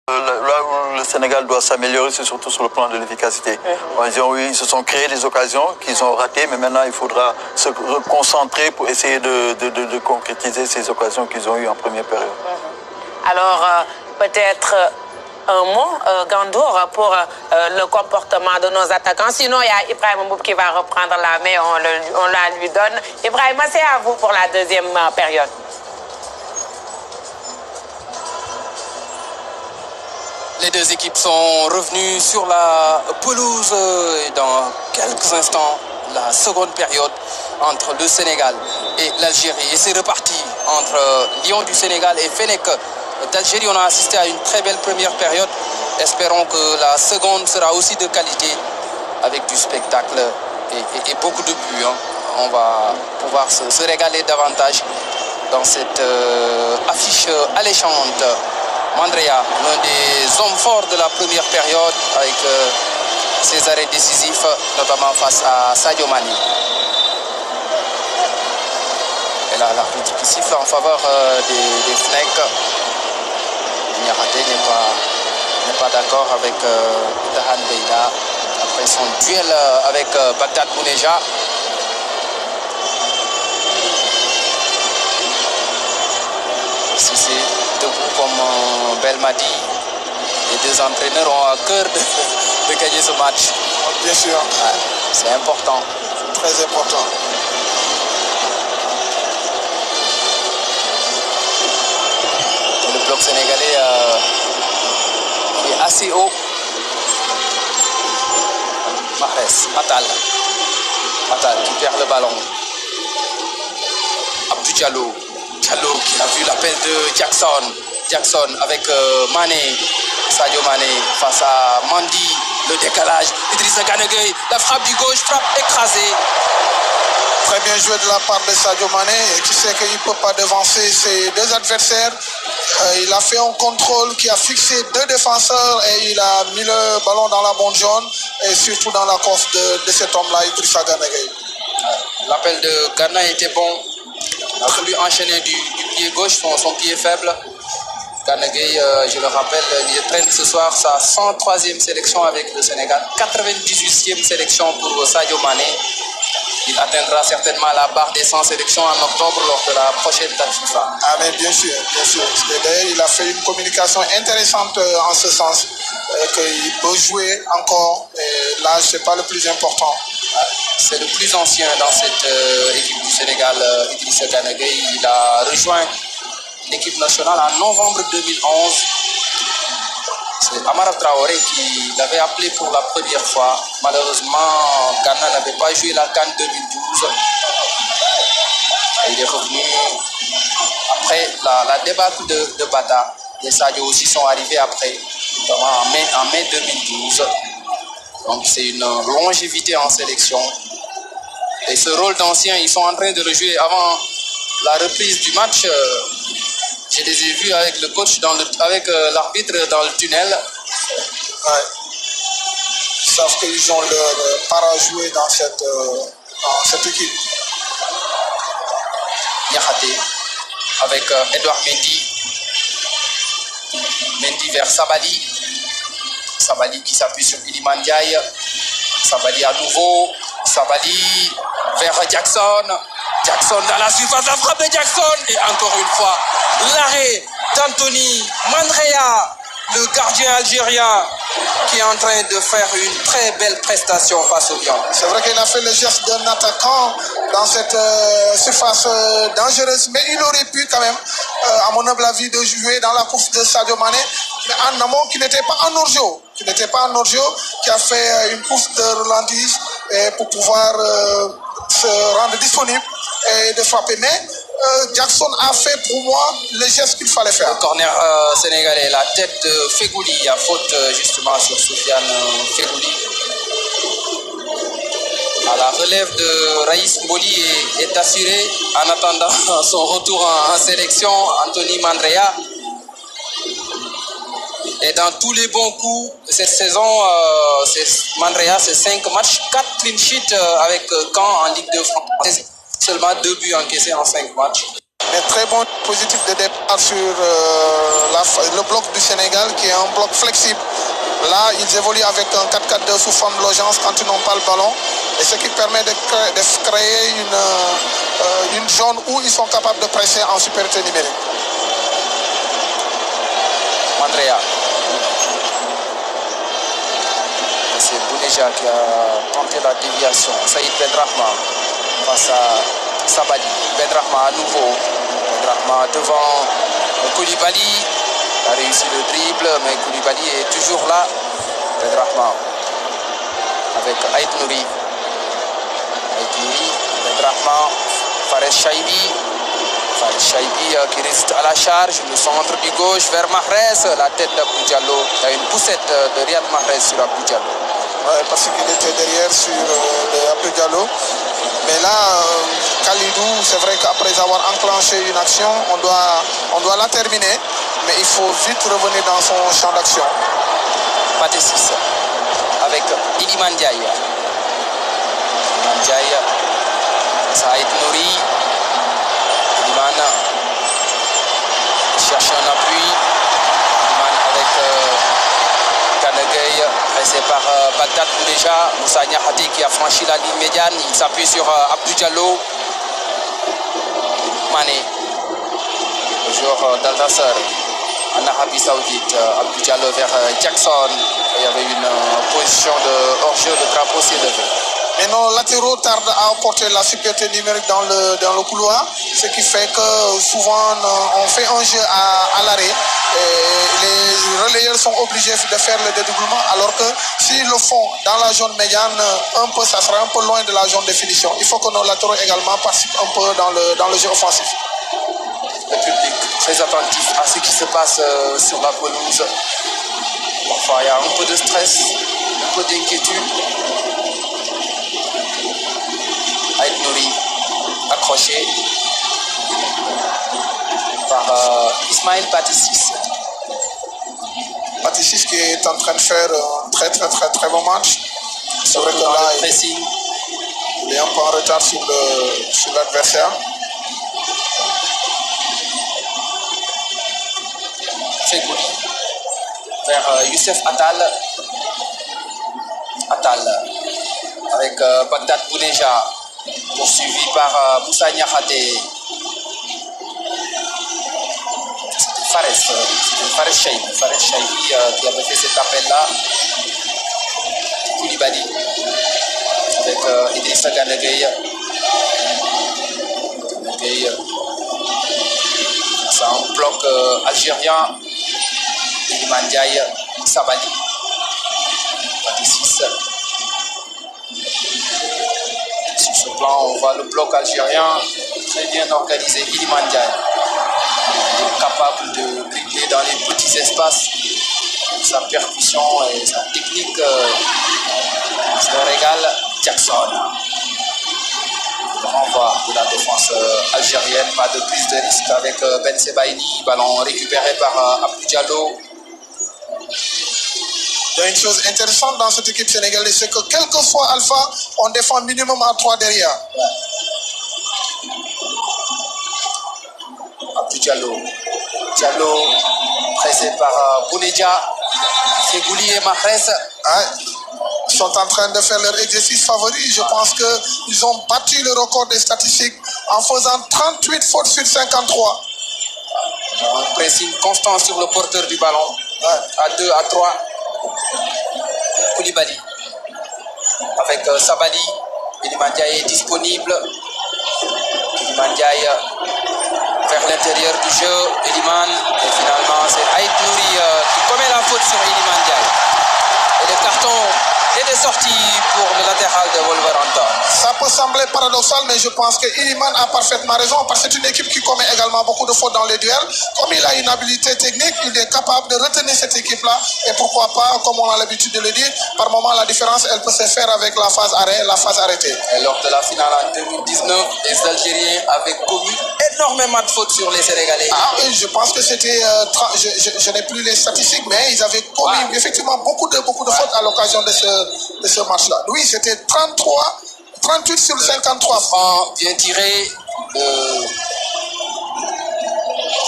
Là où le Sénégal doit s'améliorer, c'est surtout sur le plan de l'efficacité. Ils se sont créés des occasions qu'ils ont ratées, mais maintenant il faudra se concentrer pour essayer de concrétiser ces occasions qu'ils ont eues en première période. Alors, peut-être un mot, Gandour, pour le comportement de nos attaquants. Sinon, il y a Ibrahim Mboup qui va reprendre la main, on la lui donne. Ibrahim, c'est à vous pour la deuxième période. Les deux équipes sont revenues sur la pelouse et dans quelques instants, la seconde période entre le Sénégal et l'Algérie. Et c'est reparti entre Lion du Sénégal et Fennec d'Algérie. On a assisté à une très belle première période. Espérons que la seconde sera aussi de qualité avec du spectacle et beaucoup de buts. On va pouvoir se régaler davantage dans cette affiche alléchante. Mandrea, l'un des hommes forts de la première période avec ses arrêts décisifs, notamment face à Sadio Mané. Et là, l'arbitre qui siffle en faveur des Fennec. Niakhaté n'est pas d'accord avec Tahan Beida après son duel avec Bagdad Bouneja. Si c'est debout comme Belmadi, les deux entraîneurs ont à cœur de gagner ce match. Bien sûr. Ouais, c'est important. Très important. Le bloc sénégalais est assez haut. Mahrez, Matal qui perd le ballon. Abdou Diallo qui a vu l'appel de Jackson avec Mané, Sadio Mané face à Mandi, le décalage, Idrissa Gana Gueye, la frappe du gauche, frappe écrasée. Très bien joué de la part de Sadio Mané, qui sait qu'il ne peut pas devancer ses deux adversaires. Il a fait un contrôle qui a fixé deux défenseurs et il a mis le ballon dans la bande jaune et surtout dans la course de cet homme-là, Idrissa Gana Gueye. L'appel de Gana était bon. Il a voulu enchaîner du pied gauche, son pied faible. Gana Gueye, je le rappelle, il traîne ce soir sa 103e sélection avec le Sénégal, 98e sélection pour Sadio Mané. Il atteindra certainement la barre des 100 sélections en octobre lors de la prochaine date FIFA. Ah mais bien sûr, bien sûr. D'ailleurs, il a fait une communication intéressante en ce sens, qu'il peut jouer encore. L'âge, ce n'est pas le plus important. C'est le plus ancien dans cette équipe du Sénégal, Idrissa Gana Gueye. Il a rejoint l'équipe nationale en novembre 2011. C'est Amara Traoré qui l'avait appelé pour la première fois. Malheureusement, Ghana n'avait pas joué la CAN 2012. Et il est revenu après la débâcle de Bata. Les Sadio aussi sont arrivés après, notamment en mai 2012. Donc c'est une longévité en sélection. Et ce rôle d'ancien, ils sont en train de le jouer avant la reprise du match. Je les ai vus avec le coach, avec l'arbitre dans le tunnel. Ouais. Ils savent qu'ils ont leur part à jouer dans cette équipe. Niakhaté avec Edouard Mendy. Mendy vers Sabali. Sabali qui s'appuie sur Iliman Ndiaye. Sabali à nouveau. Sabali vers Jackson. Jackson dans la surface, la frappe de Jackson. Et encore une fois, l'arrêt d'Anthony Mandrea, le gardien algérien, qui est en train de faire une très belle prestation face au Lion. C'est vrai qu'il a fait le geste d'un attaquant dans cette surface dangereuse, mais il aurait pu quand même, à mon humble avis, de jouer dans la course de Sadio Mané, mais en amont qui n'était pas en hors-jeu, qui a fait une course de relance pour pouvoir se rendre disponible et de frapper. Mais Jackson a fait pour moi le geste qu'il fallait faire. Le corner sénégalais, la tête de Fegouli, il y a faute justement sur Soufiane Fegouli. La relève de Raïs Mboli est assurée en attendant son retour en sélection, Anthony Mandrea. Et dans tous les bons coups, cette saison, Mandrea, c'est 5 matchs, 4 clean sheets avec Caen en Ligue 2 française. Seulement 2 buts encaissés en 5 matchs. Mais très bon positif de départ sur le bloc du Sénégal qui est un bloc flexible. Là, ils évoluent avec un 4-4-2 sous forme de logeance quand ils n'ont pas le ballon. Et ce qui permet de créer une zone où ils sont capables de presser en supériorité numérique. Andrea. C'est Bounedjah qui a tenté la déviation. Saïd Benrahma face à Sabali. Benrahma à nouveau. Benrahma devant Koulibaly. Il a réussi le dribble, mais Koulibaly est toujours là. Benrahma avec Aït Nouri. Benrahma, Fares Chaibi. Fares Chaibi qui résiste à la charge. Le centre du gauche vers Mahrez. La tête d'Abdou Diallo. Il y a une poussette de Riyad Mahrez sur Abdou Diallo. Ouais, parce qu'il était derrière sur Abdou Diallo. Mais là, Khalidou, c'est vrai qu'après avoir enclenché une action, on doit la terminer. Mais il faut vite revenir dans son champ d'action. Pathé 6 avec Iliman Ndiaye. Iliman Ndiaye, Saïd Nouri. Iliman cherche un appui. Iliman avec Kanagay, pressé par Bagdad Bounedjah. Moussa Niakhaté qui a franchi la ligne médiane. Il s'appuie sur Abdou Diallo. Mané, le joueur d'Al-Nassr en Arabie Saoudite. Abdou Diallo vers Jackson. Il y avait une position de hors-jeu, de drapeau s'est levé. Mais nos latéraux tardent à apporter la supériorité numérique dans le couloir, ce qui fait que souvent on fait un jeu à l'arrêt. Les relayeurs sont obligés de faire le dédoublement, alors que s'ils le font dans la zone médiane, un peu, ça sera un peu loin de la zone de finition. Il faut que nos latéraux également participent un peu dans le jeu offensif. Le public très attentif à ce qui se passe sur la pelouse. Parfois, il y a un peu de stress, un peu d'inquiétude. Aït Nouri, accroché par Ismaël Pathé 6. Pathé 6 qui est en train de faire un très bon match. C'est vrai que là, il est un peu en retard sur l'adversaire. Fegouli vers Youssef Attal. Attal avec Bagdad Bounedjah, poursuivi par Moussa Niakhaté. Fares Chaibi qui avait fait cet appel-là. Koulibaly avec Idrissa Gana Gueye. C'est un bloc algérien. Iliman Ndiaye, Sabali. Pathé 6. Sur ce plan, on voit le bloc algérien très bien organisé. Iliman Ndiaye est capable de dribbler dans les petits espaces. Sa percussion et sa technique se régale. Jackson. Le renvoi de la défense algérienne, pas de prise de risque avec Ben Sebaini. Ballon récupéré par Abdou Diallo. Il y a une chose intéressante dans cette équipe sénégalaise, c'est que quel que soit Alpha, on défend minimum à 3 derrière. Abdou Diallo. Diallo pressé par Bounedjah. Fegouli et Mahrez. Ils sont en train de faire leur exercice favori. Je pense qu'ils ont battu le record des statistiques en faisant 38 fautes sur 53. Un pressing constant sur le porteur du ballon. À 2, à 3. Koulibaly avec Sabali. Iliman Ndiaye est disponible. Iliman Ndiaye vers l'intérieur du jeu. Iliman, et finalement c'est Aït Nouri qui commet la faute sur Iliman Ndiaye. Et le carton est sorti pour le latéral de Wolverhampton. Ça peut sembler paradoxal, mais je pense que Iliman a parfaitement raison, parce que c'est une équipe qui commet également beaucoup de fautes dans les duels. Comme il a une habilité technique, il est capable de retenir cette équipe-là. Et pourquoi pas, comme on a l'habitude de le dire, par moment la différence, elle peut se faire avec la phase arrêt, la phase arrêtée. Et lors de la finale en 2019, les Algériens avaient commis énormément de fautes sur les Sénégalais. Ah oui, je pense que c'était, je n'ai plus les statistiques, mais ils avaient commis effectivement beaucoup de fautes à l'occasion de ce match-là. Oui, c'était 38 sur 53. Bien tiré.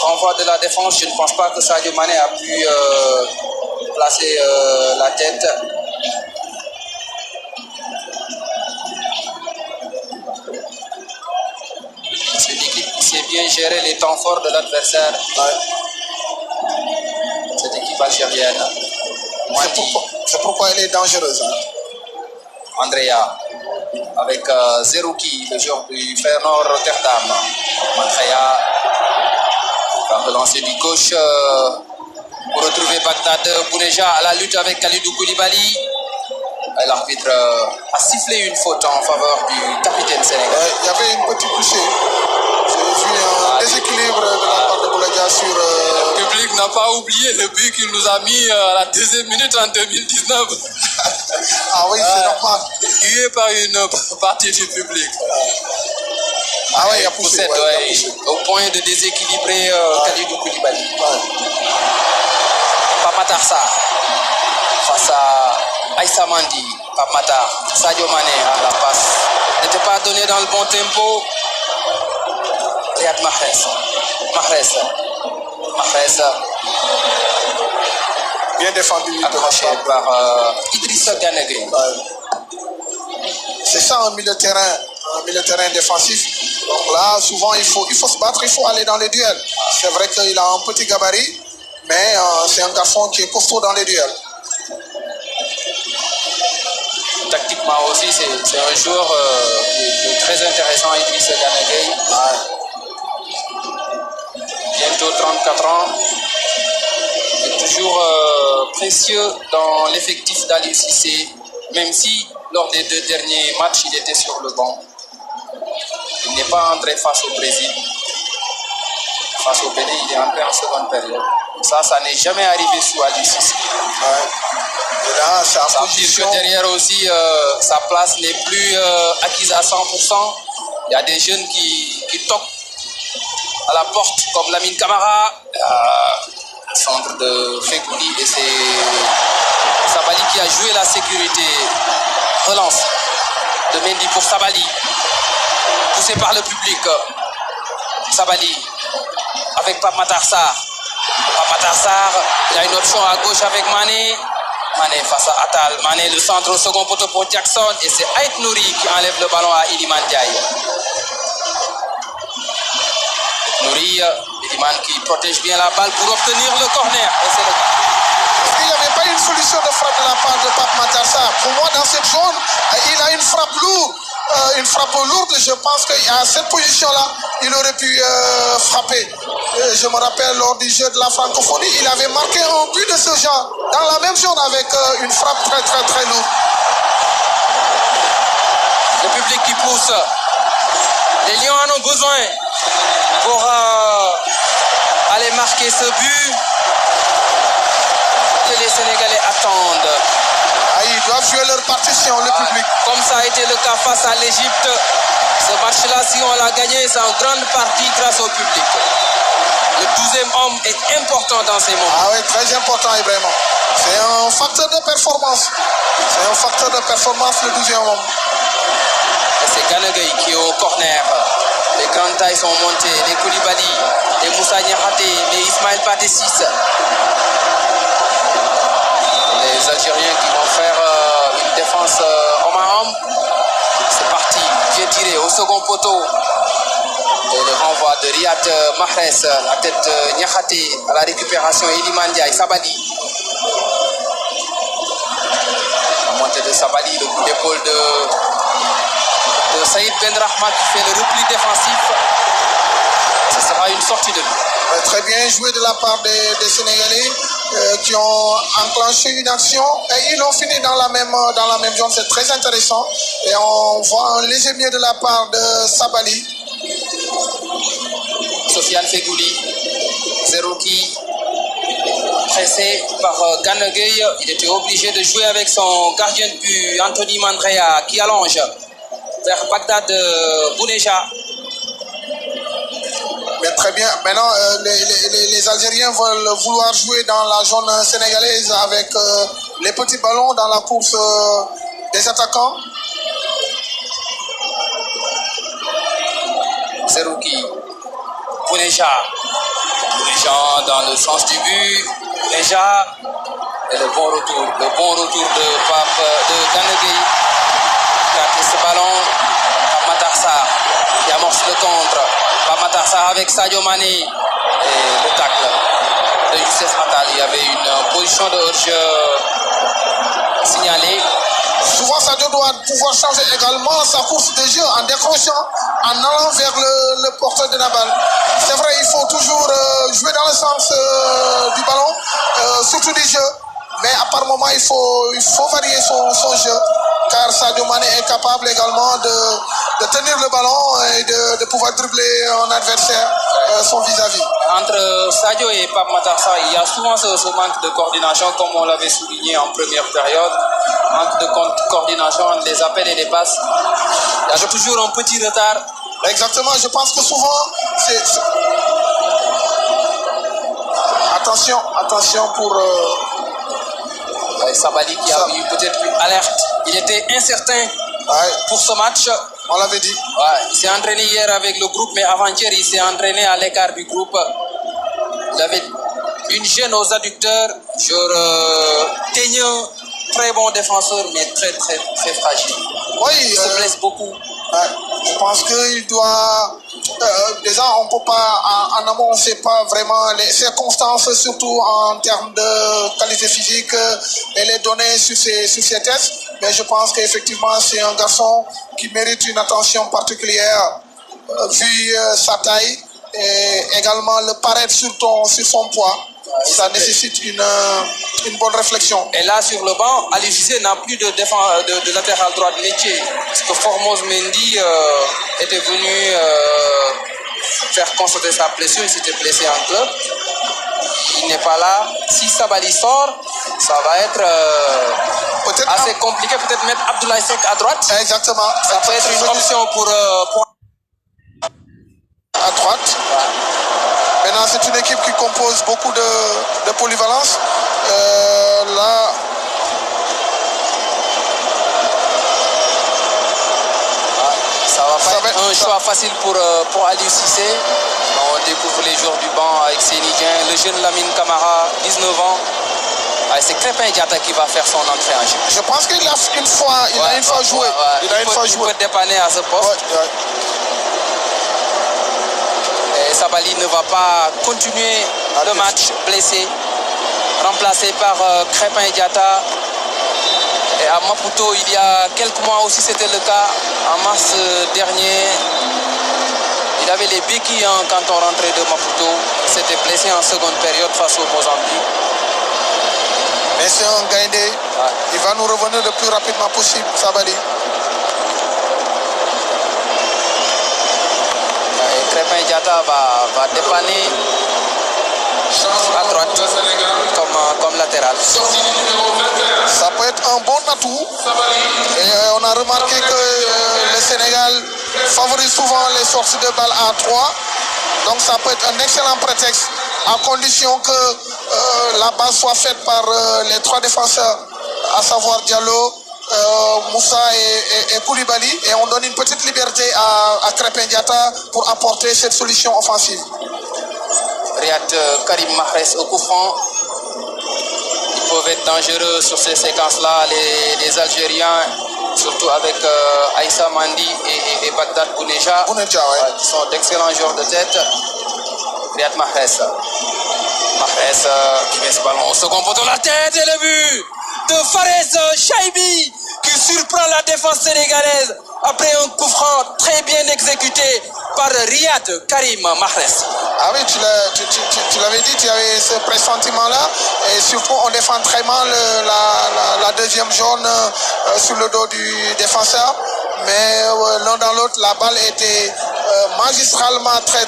renvoi de la défense. Je ne pense pas que Sadio Mané a pu placer la tête. C'est l'équipe qui sait bien gérer les temps forts de l'adversaire. Cette équipe algérienne. C'est pourquoi elle est dangereuse. Hein. Andrea avec Zerouki, le joueur du Feyenoord Rotterdam. Andrea va relancer du gauche pour retrouver Bagdad Bouneja à la lutte avec Kalidou Koulibaly. L'arbitre a sifflé une faute en faveur du capitaine sénégalais. Il y avait une petite touchée. J'ai vu un déséquilibre de la part de Bouneja sur... Le public n'a pas oublié le but qu'il nous a mis à la 2e minute en 2019. Ah oui, c'est normal. Tué par une partie du public. Ah oui, il a poussé. Au point de déséquilibrer Kalidou Koulibaly. Pape Sarr face à Aïssa Mandi. Pape Matar, Sadio Mané à la passe. N'était pas donné dans le bon tempo. Riyad Mahrez. Bien défendu. Accroché par Idrissa Gana Gueye. C'est ça un milieu de terrain défensif. Donc là, souvent, il faut se battre, il faut aller dans les duels. C'est vrai qu'il a un petit gabarit, mais c'est un garçon qui est costaud dans les duels. Tactiquement aussi, c'est un joueur qui est très intéressant, Idrissa Gana Gueye. Bientôt 34 ans. Il est toujours précieux dans l'effectif d'Aliou Cissé, même si lors des 2 derniers matchs, il était sur le banc. Il n'est pas entré face au Brésil. Face au Bénin, il est entré en seconde période. Ça n'est jamais arrivé sous Aliou Cissé. Et là, c'est ça veut dire que derrière aussi, sa place n'est plus acquise à 100%. Il y a des jeunes qui toquent à la porte, comme Lamine Camara, centre de Fegouli, et c'est Sabali qui a joué la sécurité. Relance de Mendy pour Sabali, poussé par le public. Sabali avec Pape Matar Sarr. Il y a une option à gauche avec Mané. Mané face à Atal. Mané, le centre au second poteau pour Jackson. Et c'est Ait Nouri qui enlève le ballon à Iliman Ndiaye. Nouri, Iliman qui protège bien la balle pour obtenir le corner. Et c'est le cas. Il n'y avait pas une solution de frappe de la part de Pape Matar Sarr. Pour moi, dans cette zone, il a une frappe lourde. Je pense qu'à cette position-là, il aurait pu frapper. Je me rappelle lors du jeu de la francophonie, il avait marqué un but de ce genre, dans la même zone avec une frappe très très très lourde. Le public qui pousse. Les Lions en ont besoin pour aller marquer ce but que les Sénégalais attendent. Ils doivent jouer leur partition, le public. Comme ça a été le cas face à l'Égypte, ce match-là, si on l'a gagné, c'est en grande partie grâce au public. Le 12e homme est important dans ces moments. Ah oui, très important, Ibrahima. C'est un facteur de performance. C'est un facteur de performance, le 12e homme. Et c'est Gana Gueye qui est au corner. Les grandes tailles sont montées. Les Koulibaly, les Moussa Niakhaté, les Ismaël Pathé 6. Les Algériens qui vont faire une défense homme à homme. C'est parti, bien tiré au second poteau. Et le renvoi de Riyad Mahrez, la tête Niakhaté à la récupération. Iliman Ndiaye, Sabali. La montée de Sabali, le coup d'épaule de Saïd Benrahma qui fait le repli défensif. Ce sera une sortie de but. Très bien joué de la part des Sénégalais qui ont enclenché une action et ils ont fini dans la même zone. C'est très intéressant. Et on voit un léger mieux de la part de Sabali. Sofiane Fegouli, Zerouki, pressé par Gana Gueye. Il était obligé de jouer avec son gardien de but, Anthony Mandrea, qui allonge vers Bagdad Bouneja. Mais très bien. Maintenant, les Algériens veulent vouloir jouer dans la zone sénégalaise avec les petits ballons dans la course des attaquants. Zerouki, Bouneja, Dirigeant dans le sens du but. Déjà, et le bon retour de Gana Gueye. Garde ce ballon, Pape Matar Sarr qui amorce le contre. Pape Matar Sarr avec Sadio Mané et le tacle de Youssef Attal. Il y avait une position de hors-jeu signalée. Souvent, Sadio doit pouvoir changer également sa course de jeu en décrochant, en allant vers le porteur de la balle. C'est vrai, il faut toujours jouer dans le sens du ballon, surtout du jeu. Mais à par moment, il faut varier son jeu. Car Sadio Mané est capable également de tenir le ballon et de pouvoir dribbler un adversaire, son vis-à-vis. Entre Sadio et Pape Matar Sarr, il y a souvent ce manque de coordination, comme on l'avait souligné en première période. Manque de coordination entre les appels et les passes. Il y a toujours un petit retard. Exactement, je pense que souvent, c'est... Attention pour... Sabali qui a eu peut-être une alerte. Il était incertain pour ce match. On l'avait dit. Il s'est entraîné hier avec le groupe, mais avant-hier, il s'est entraîné à l'écart du groupe. Il avait une gêne aux adducteurs. Teigneux, très bon défenseur, mais très fragile. Oui, il se blesse beaucoup. Je pense qu'il doit... déjà, on ne peut pas, en amont, on ne sait pas vraiment les circonstances, surtout en termes de qualité physique et les données sur ces tests. Mais je pense qu'effectivement, c'est un garçon qui mérite une attention particulière vu sa taille et également le paraître sur son poids. Ça nécessite une bonne réflexion. Et là, sur le banc, Aliou Cissé n'a plus de latéral droit de métier. Parce que Formose Mendy était venu faire constater sa blessure. Il s'était blessé en club. Il n'est pas là. Si Sabali sort, ça va être assez compliqué. Peut-être mettre Abdoulaye Seck à droite. Exactement. Ça peut être une option pour à droite. Maintenant, c'est une équipe qui compose beaucoup de polyvalence. Là, ça va pas être un choix facile pour Aliou Cissé. On découvre les joueurs du banc avec Sénigien, le jeune Lamine Camara, 19 ans. C'est Crépin Diatta qui va faire son entrée en jeu. Je pense qu'il a une fois joué. Il peut dépanner à ce poste. Et Sabali ne va pas continuer le match blessé. Remplacé par Crépin Diatta. Et à Maputo, il y a quelques mois aussi, c'était le cas. En mars dernier, il avait les béquilles quand on rentrait de Maputo. Il s'était blessé en seconde période face au Mozambique. Mais c'est un Gaïndé. Il va nous revenir le plus rapidement possible, Sabali. Et Crépin Diatta va dépanner à droite comme latéral. Ça peut être un bon atout. Et on a remarqué que le Sénégal favorise souvent les sorties de balles à 3. Donc ça peut être un excellent prétexte à condition que la base soit faite par les 3 défenseurs, à savoir Diallo, Moussa et Koulibaly. Et on donne une petite liberté à Crépin Diatta pour apporter cette solution offensive. Riyad Karim Mahrez au coup franc. Ils peuvent être dangereux sur ces séquences-là, les Algériens, surtout avec Aïssa Mandi et Bagdad Bouneja, qui sont d'excellents joueurs de tête. Riyad Mahrez. Mahrez qui met ce ballon au second poteau, la tête et le but de Fares Chaibi qui surprend la défense sénégalaise après un coup franc très bien exécuté par Riyad Karim Mahrez. Ah oui, tu l'avais dit, tu avais ce pressentiment-là. Et surtout, on défend très mal la deuxième jaune sur le dos du défenseur. Mais l'un dans l'autre, la balle était magistralement très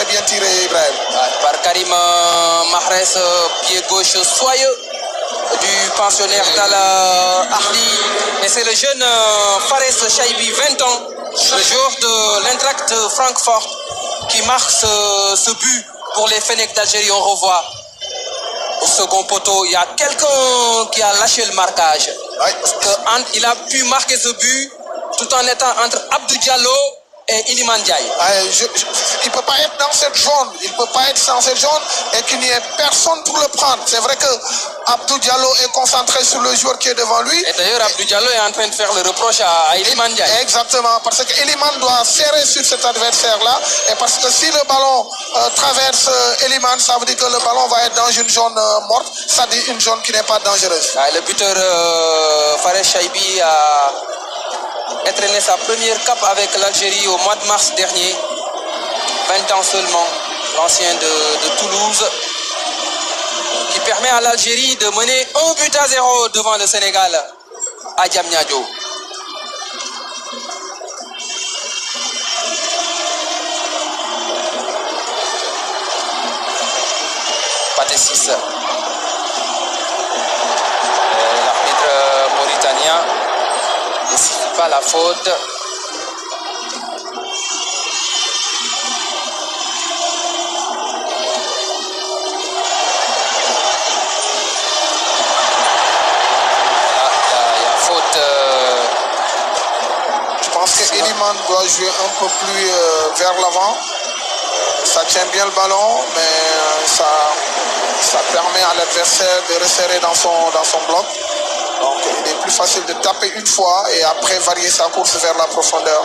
bien tirée, Ibrahim. Par Karim Mahrez, pied gauche soyeux du pensionnaire Tala Ahli. Et c'est le jeune Fares Chaibi, 20 ans, le joueur de l'Eintracht Francfort, qui marque ce but pour les Fennecs d'Algérie. On revoit au second poteau, il y a quelqu'un qui a lâché le marquage. Parce qu'il a pu marquer ce but tout en étant entre Abdou Diallo et Iliman Ndiaye. Il ne peut pas être dans cette zone. Il ne peut pas être dans cette zone et qu'il n'y ait personne pour le prendre. C'est vrai que Abdou Diallo est concentré sur le joueur qui est devant lui. Et d'ailleurs, Abdou Diallo est en train de faire le reproche à Iliman Ndiaye. Exactement, parce que Iliman doit serrer sur cet adversaire-là. Et parce que si le ballon traverse Iliman, ça veut dire que le ballon va être dans une zone morte, c'est-à-dire une zone qui n'est pas dangereuse. Le buteur Fares Chaibi a entraîné sa première cape avec l'Algérie au mois de mars dernier. 20 ans seulement, l'ancien de Toulouse, qui permet à l'Algérie de mener 1-0 devant le Sénégal à Diamniadio. Pathé 6. L'arbitre mauritanien ne siffle pas la faute. Je pense que Iliman doit jouer un peu plus vers l'avant. Ça tient bien le ballon, mais ça permet à l'adversaire de resserrer dans son bloc. Donc il est plus facile de taper une fois et après varier sa course vers la profondeur.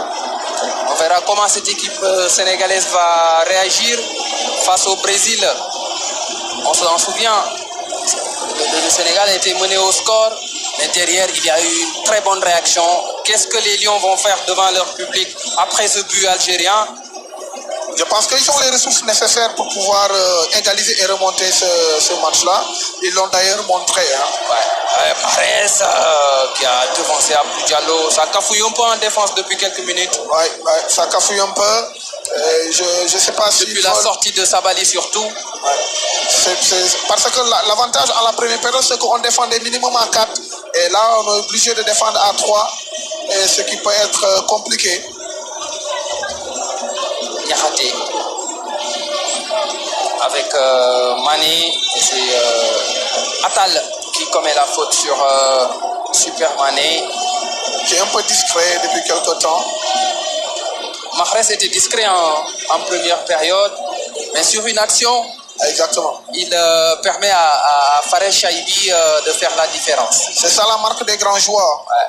On verra comment cette équipe sénégalaise va réagir face au Brésil. On s'en souvient, le Sénégal a été mené au score, mais derrière il y a eu une très bonne réaction. Qu'est-ce que les Lions vont faire devant leur public après ce but algérien? Je pense qu'ils ont les ressources nécessaires pour pouvoir égaliser et remonter ce match-là. Ils l'ont d'ailleurs montré. Mahrez qui a devancé Abdou Diallo, ça cafouille un peu en défense depuis quelques minutes. Oui, ça cafouille un peu. Je ne sais pas si... Depuis la sortie de Sabali surtout. Parce que l'avantage à la première période, c'est qu'on défendait minimum à 4. Et là, on est obligé de défendre à 3. Et ce qui peut être compliqué. Niakhaté avec Mané, et c'est Atal qui commet la faute sur Super Mané. Qui est un peu discret depuis quelque temps. Mahrez était discret en première période, mais sur une action, exactement, il permet à Fares Chaibi de faire la différence. C'est ça la marque des grands joueurs. Ouais.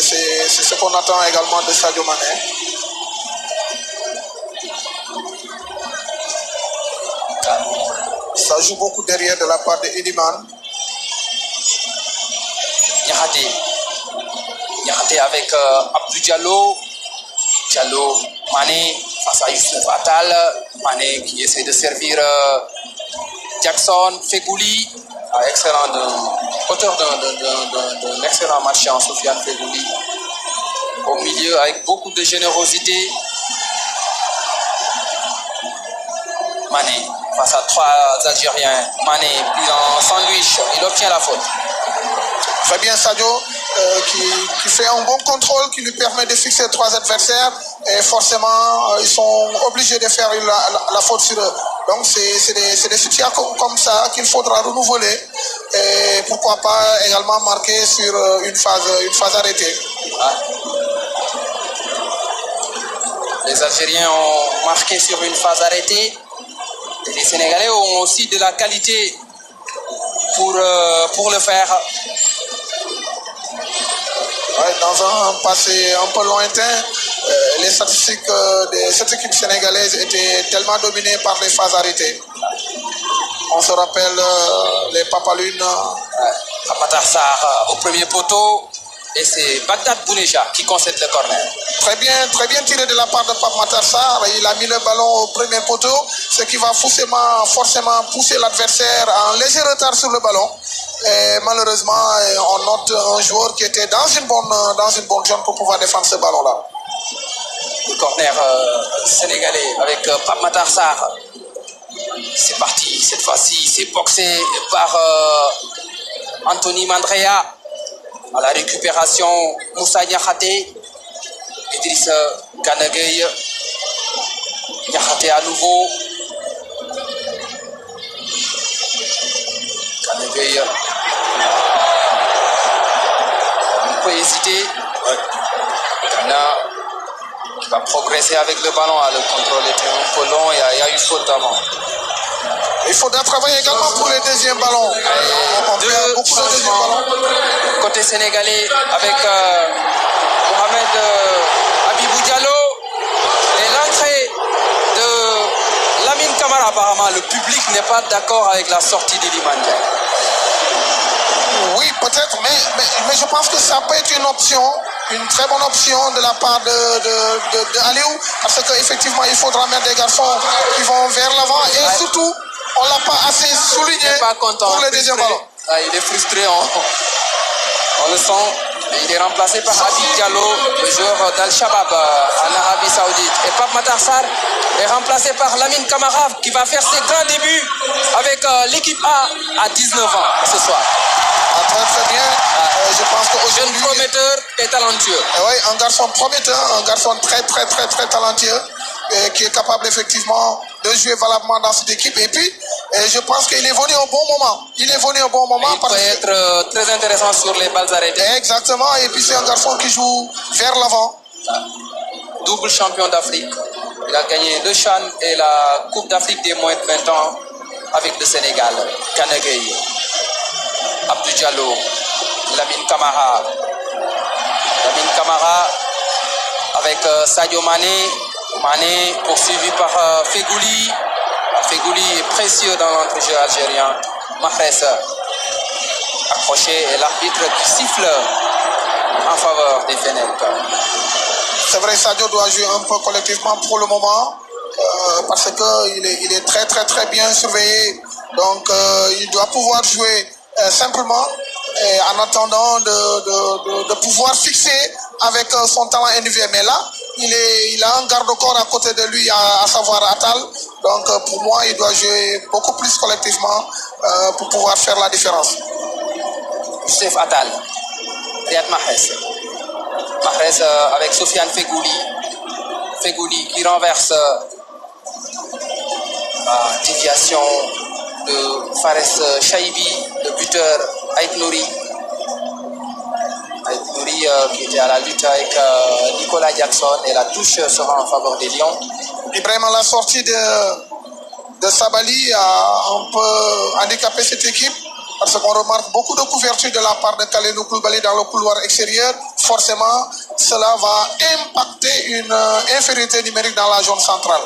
C'est ce qu'on attend également de Sadio Mané. Ça joue beaucoup derrière de la part de Iliman. Niakhaté avec Abdou Diallo. Diallo, Mané face à Youssouf Atal. Mané qui essaie de servir Jackson, Fegouli, auteur d'un excellent match en Sofiane Fegouli. Au milieu avec beaucoup de générosité. Mané face à 3 Algériens. Mané puis en sandwich, il obtient la faute. Très bien Sadio qui fait un bon contrôle qui lui permet de fixer 3 adversaires et forcément ils sont obligés de faire la faute sur eux. Donc c'est des situations comme ça qu'il faudra renouveler et pourquoi pas également marquer sur une phase arrêtée. Les Algériens ont marqué sur une phase arrêtée. Et les Sénégalais ont aussi de la qualité pour le faire. Ouais, dans un passé un peu lointain, les statistiques de cette équipe sénégalaise étaient tellement dominées par les phases arrêtées. On se rappelle les Papalune. Papatar Sarr au premier poteau. Et c'est Bagdad Bouneja qui concède le corner. Très bien tiré de la part de Pape Matar Sarr. Il a mis le ballon au premier poteau, ce qui va forcément pousser l'adversaire en léger retard sur le ballon. Et malheureusement, on note un joueur qui était dans une bonne zone pour pouvoir défendre ce ballon-là. Le corner sénégalais avec Pape Matar Sarr. C'est parti, cette fois-ci, c'est boxé par Anthony Mandrea. À la récupération, Moussa Niakhaté, Idriss Gana Gueye, Niakhaté à nouveau. Gana Gueye. On peut hésiter. Gana qui va progressé avec le ballon. Le contrôle était un peu long. Il y a eu faute avant. Il faudra travailler également pour les deuxièmes ballons. On perd beaucoup de deuxièmes ballons. Côté sénégalais avec Mohamed Habibou Diallo. Et l'entrée de Lamine Camara, apparemment, le public n'est pas d'accord avec la sortie d'Iliman Ndiaye. Oui, peut-être, mais je pense que ça peut être une option, une très bonne option de la part de Aliou, parce qu'effectivement, il faudra mettre des garçons qui vont vers l'avant et surtout, on ne l'a pas assez souligné pour le deuxième ballon. Il est frustré, on le sent. Il est remplacé par Habib Diallo, le joueur d'Al-Shabaab en Arabie Saoudite. Et Pape Matar Sarr est remplacé par Lamine Camara qui va faire ses grands débuts avec l'équipe A à 19 ans ce soir. Très bien. Je pense qu'aujourd'hui... Jeune prometteur et talentueux. Oui, un garçon prometteur, un garçon très talentueux qui est capable effectivement de jouer valablement dans cette équipe. Et puis, je pense qu'il est venu au bon moment. Il est venu au bon moment. Il peut être très intéressant sur les balles arrêtées. Exactement. Et puis, c'est un garçon qui joue vers l'avant. Double champion d'Afrique. Il a gagné le CHAN et la Coupe d'Afrique des moins de 20 ans avec le Sénégal. Gana Gueye, Abdou Diallo, Lamine Camara. Lamine Camara avec Sadio Mané. Mané poursuivi par Fegouli. Fegouli est précieux dans l'entrejeu algérien. Mahrez accroché et l'arbitre qui siffle en faveur des Fennecs. C'est vrai, Sadio doit jouer un peu collectivement pour le moment parce qu'il est très bien surveillé. Donc il doit pouvoir jouer simplement et en attendant de pouvoir fixer avec son talent individuel. Mais là, il a un garde-corps à côté de lui, à savoir Attal. Donc pour moi, il doit jouer beaucoup plus collectivement pour pouvoir faire la différence. Youssef Attal, Riyad Mahrez. Mahrez avec Sofiane Fegouli. Fegouli qui renverse déviation de Fares Chaibi, le buteur Aït Nouri. Aït Nouri qui était à la lutte avec Nicolas Jackson et la touche sera en faveur des Lions. Ibrahim, la sortie de Sabali a un peu handicapé cette équipe parce qu'on remarque beaucoup de couverture de la part de Kalidou Koulibaly dans le couloir extérieur. Forcément, cela va impacter une infériorité numérique dans la zone centrale.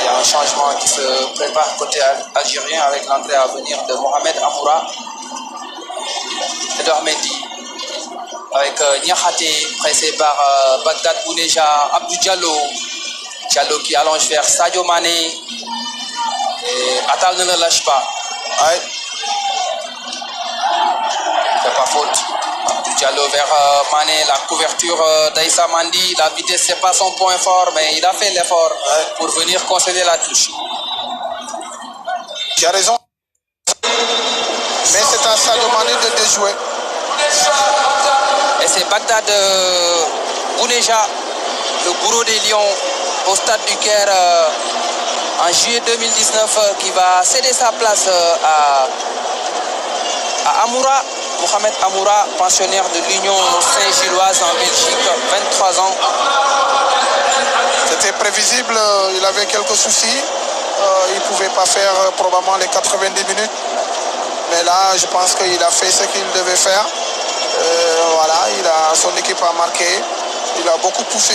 Il y a un changement qui se prépare côté algérien avec l'entrée à venir de Mohamed Amoura. Edouard Mendy avec Niakhaté pressé par Bagdad Bouneja, Abdou Diallo. Diallo qui allonge vers Sadio Mané. Et Attal ne le lâche pas. Ouais. C'est pas faute. Abdou Diallo vers Mané, la couverture d'Aïssa Mandi. La vitesse, c'est pas son point fort, mais il a fait l'effort pour venir concéder la touche. Tu as raison. Mais c'est à Sadio Mané de déjouer. Et c'est Bagdad Bouneja, le bourreau des Lions, au stade du Caire en juillet 2019, qui va céder sa place à Amoura. Mohamed Amoura, pensionnaire de l'Union Saint-Gilloise en Belgique, 23 ans. C'était prévisible, il avait quelques soucis. Il ne pouvait pas faire probablement les 90 minutes. Mais là, je pense qu'il a fait ce qu'il devait faire. Voilà, son équipe a marqué. Il a beaucoup poussé.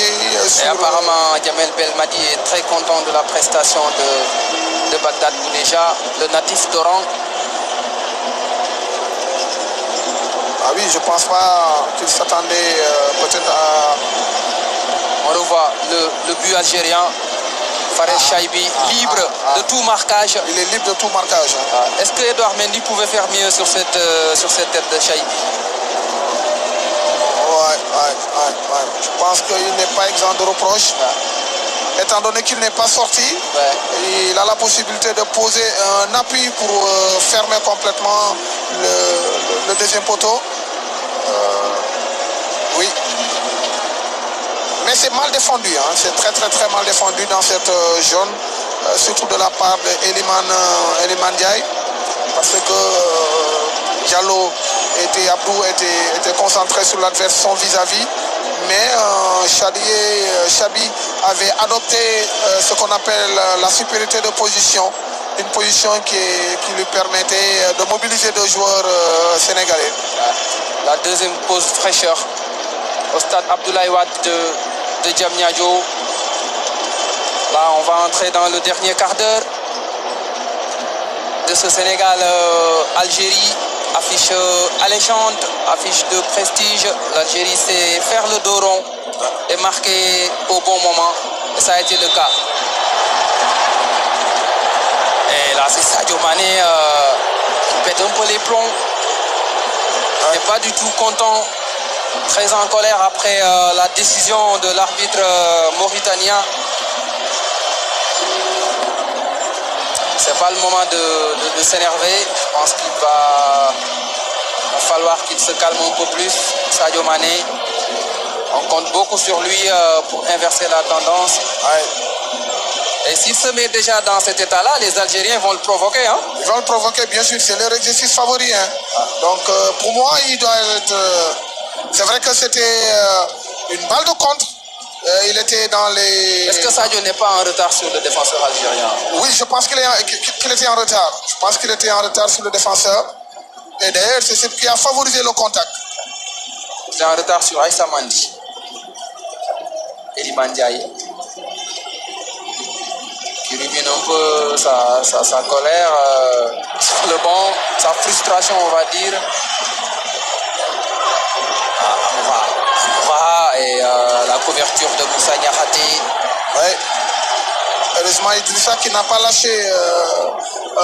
Et apparemment, Djamel Belmadi est très content de la prestation de Bagdad Bouneja, le natif d'Oran. Ah oui, je ne pense pas qu'il s'attendait peut-être à... On revoit le but algérien. Fares Chaibi, libre de tout marquage. Il est libre de tout marquage. Est-ce que Edouard Mendy pouvait faire mieux sur cette tête de Chaibi? Ouais. Je pense qu'il n'est pas exempt de reproches. Étant donné qu'il n'est pas sorti, il a la possibilité de poser un appui pour fermer complètement le deuxième poteau. Oui. Mais c'est mal défendu, hein. C'est très mal défendu dans cette zone, surtout de la part d'Iliman Ndiaye, parce que Diallo Abdou était concentré sur l'adversaire, son vis-à-vis. Mais Chabi avait adopté ce qu'on appelle la supériorité de position. Une position qui lui permettait de mobiliser deux joueurs sénégalais. La deuxième pause fraîcheur au stade Abdoulaye Wade de Diamniadio. Là, on va entrer dans le dernier quart d'heure de ce Sénégal-Algérie. Affiche alléchante, affiche de prestige. L'Algérie sait faire le dos rond et marquer au bon moment. Et ça a été le cas. Et là, c'est Sadio Mané qui pète un peu les plombs. Il n'est pas du tout content, très en colère après la décision de l'arbitre mauritanien. C'est pas le moment de s'énerver. Je pense qu'il va falloir qu'il se calme un peu plus. Sadio Mané, on compte beaucoup sur lui pour inverser la tendance. Ouais. Et s'il se met déjà dans cet état-là, les Algériens vont le provoquer. Hein? Ils vont le provoquer, bien sûr. C'est leur exercice favori. Hein? Donc, pour moi, il doit être... c'est vrai que c'était une balle de contre. Il était dans les... Est-ce que Sadio n'est pas en retard sur le défenseur algérien? Oui, je pense qu'il était en retard. Je pense qu'il était en retard sur le défenseur. Et d'ailleurs, c'est ce qui a favorisé le contact. Il est en retard sur Aïssa Mandi. Eliman Ndiaye. Qui rumine un peu sa colère sur le banc, sa frustration, on va dire. Et la couverture de Moussa Niakhaté. Ouais. Heureusement, Idrissa qui n'a pas lâché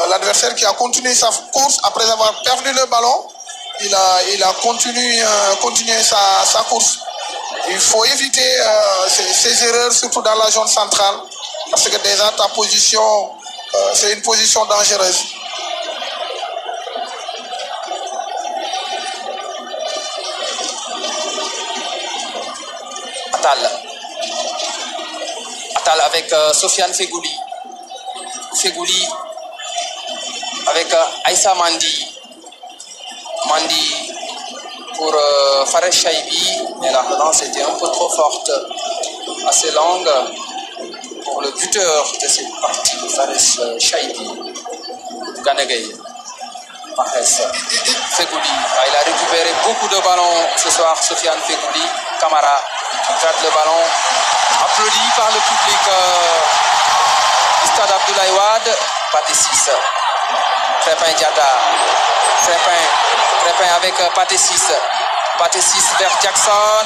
l'adversaire, qui a continué sa course après avoir perdu le ballon. Il a continué sa course. Il faut éviter ces erreurs, surtout dans la zone centrale, parce que déjà ta position, c'est une position dangereuse. Attal avec Sofiane Fegouli. Fegouli avec Aïssa Mandi. Mandi pour Fares Chaibi. Mais la relance était un peu trop forte. Assez longue pour le buteur de cette partie, Fares Chaibi. Ganegay. Fares Fegouli. Il a récupéré beaucoup de ballons ce soir, Sofiane Fegouli. Camara qui gratte le ballon, applaudi par le public du stade Abdoulaye Wade. Pathé 6, Crépin Diatta, Crépin avec Pathé 6 vers Jackson.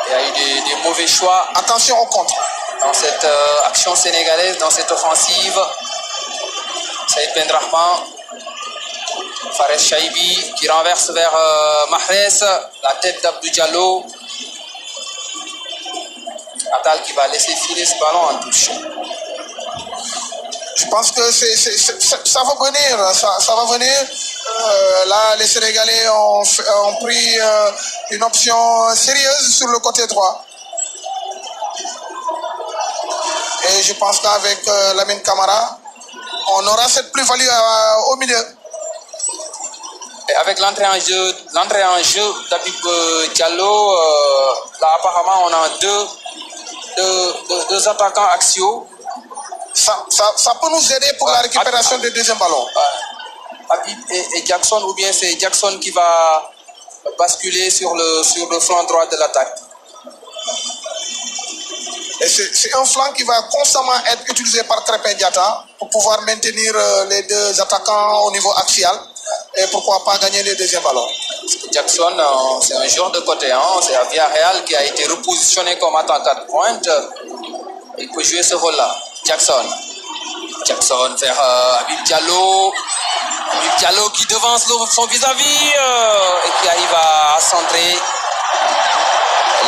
Il y a eu des mauvais choix. Attention au contre. Dans cette action sénégalaise, dans cette offensive. Saïd Benrahman. Fares Chaibi qui renverse vers Mahrez, la tête d'Abdou Diallo. Attal qui va laisser filer ce ballon en touche. Je pense que ça va venir. Ça va venir. Là, les Sénégalais ont pris une option sérieuse sur le côté droit. Et je pense qu'avec Lamine Camara, on aura cette plus-value au milieu. Et avec l'entrée en jeu d'Abib Diallo, là apparemment on a deux attaquants axiaux. Ça peut nous aider pour la récupération du deuxième ballon. Abib et Jackson, ou bien c'est Jackson qui va basculer sur le flanc droit de l'attaque. Et c'est un flanc qui va constamment être utilisé par Crépin Diatta pour pouvoir maintenir les deux attaquants au niveau axial. Et pourquoi pas gagner le deuxième ballon. Jackson, c'est un joueur de côté. Hein. C'est Villarreal qui a été repositionné comme attaquant de pointe. Il peut jouer ce rôle-là. Jackson vers Abib Diallo. Abib Diallo qui devance son vis-à-vis et qui arrive à centrer.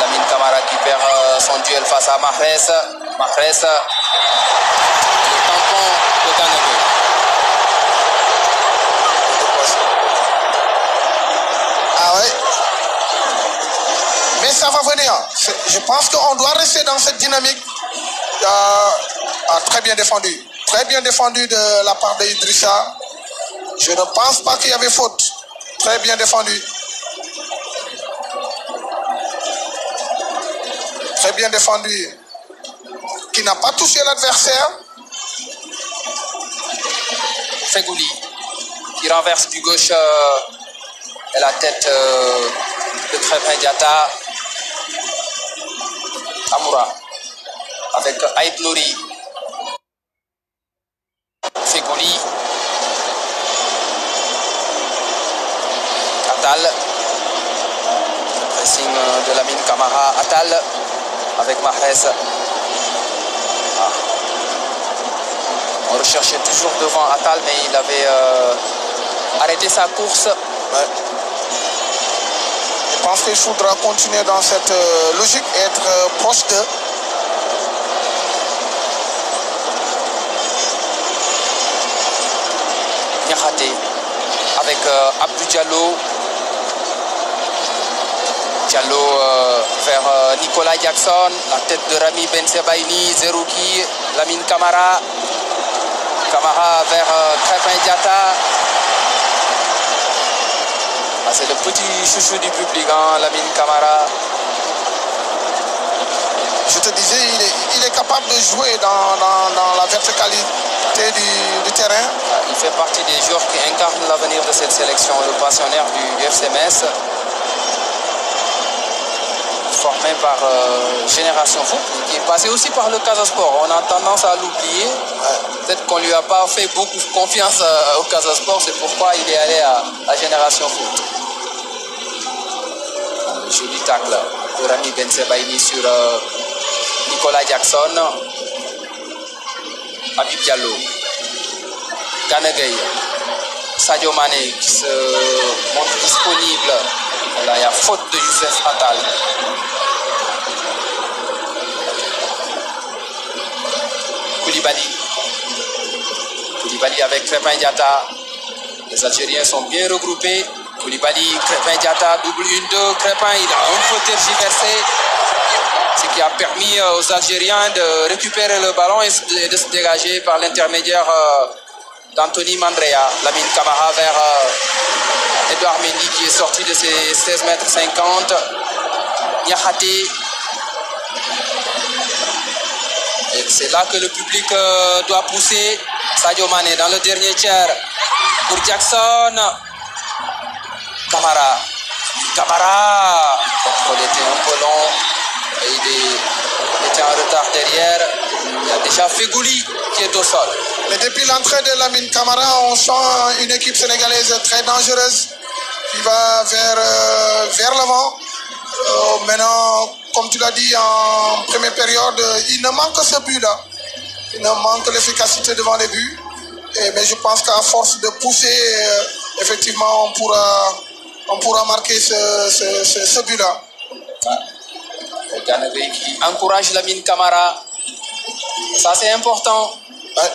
Lamine Camara qui perd son duel face à Mahrez. Le tampon de Ganegay. Ah ouais. Mais ça va venir. Je pense qu'on doit rester dans cette dynamique. Très bien défendu. Très bien défendu de la part d'Idrissa. Je ne pense pas qu'il y avait faute. Très bien défendu. Très bien défendu. Qui n'a pas touché l'adversaire. Fegouli qui renverse du gauche et la tête de Crépin Diatta. Amoura avec Aït Nouri. Fegouli. Atal. Pressing de Lamine Camara. Atal avec Mahrez. On recherchait toujours devant Atal, mais il avait arrêté sa course. Ouais. Je pense qu'il faudra continuer dans cette logique et être proche d'eux. Niakhaté avec Abdou Diallo. Diallo vers Nicolas Jackson. La tête de Rami Ben Sebaini. Zerouki. Lamine Camara. Camara vers Crépin Diatta. Ah, c'est le petit chouchou du public, hein, Lamine Camara. Je te disais, il est capable de jouer dans la verticalité du terrain. Il fait partie des joueurs qui incarnent l'avenir de cette sélection, le pensionnaire du FC Metz. Formé par Génération Foot, qui est passé aussi par le Casa Sport. On a tendance à l'oublier. Peut-être qu'on ne lui a pas fait beaucoup confiance au Casa Sport, c'est pourquoi il est allé à Génération Foot. Joli tacle de Rami Ben Sebaini sur Nicolas Jackson. Habib Diallo. Gana Gueye. Sadio Mané qui se montre disponible. Là, il y a faute de Youssef Attal. Koulibaly avec Crépin Diatta. Les Algériens sont bien regroupés. Koulibaly, Crépin Diatta, double 1-2. Crépin, il a un peu tergiversé. Ce qui a permis aux Algériens de récupérer le ballon et de se dégager par l'intermédiaire d'Anthony Mandrea. Lamine Camara vers Edouard Mendy qui est sorti de ses 16,50 m. Niakhaté. Et c'est là que le public doit pousser. Sadio Mané dans le dernier tiers pour Jackson. Camara. Il était un peu long. Et il était en retard derrière. Il y a déjà Fegouli qui est au sol. Mais depuis l'entrée de Lamine Camara, on sent une équipe sénégalaise très dangereuse qui va vers l'avant. Maintenant, comme tu l'as dit en première période, il ne manque que ce but-là. Il ne manque l'efficacité devant les buts. Mais je pense qu'à force de pousser, effectivement, on pourra marquer ce but-là. Gana Gueye qui encourage Lamine Camara. Ça, c'est important. Ouais.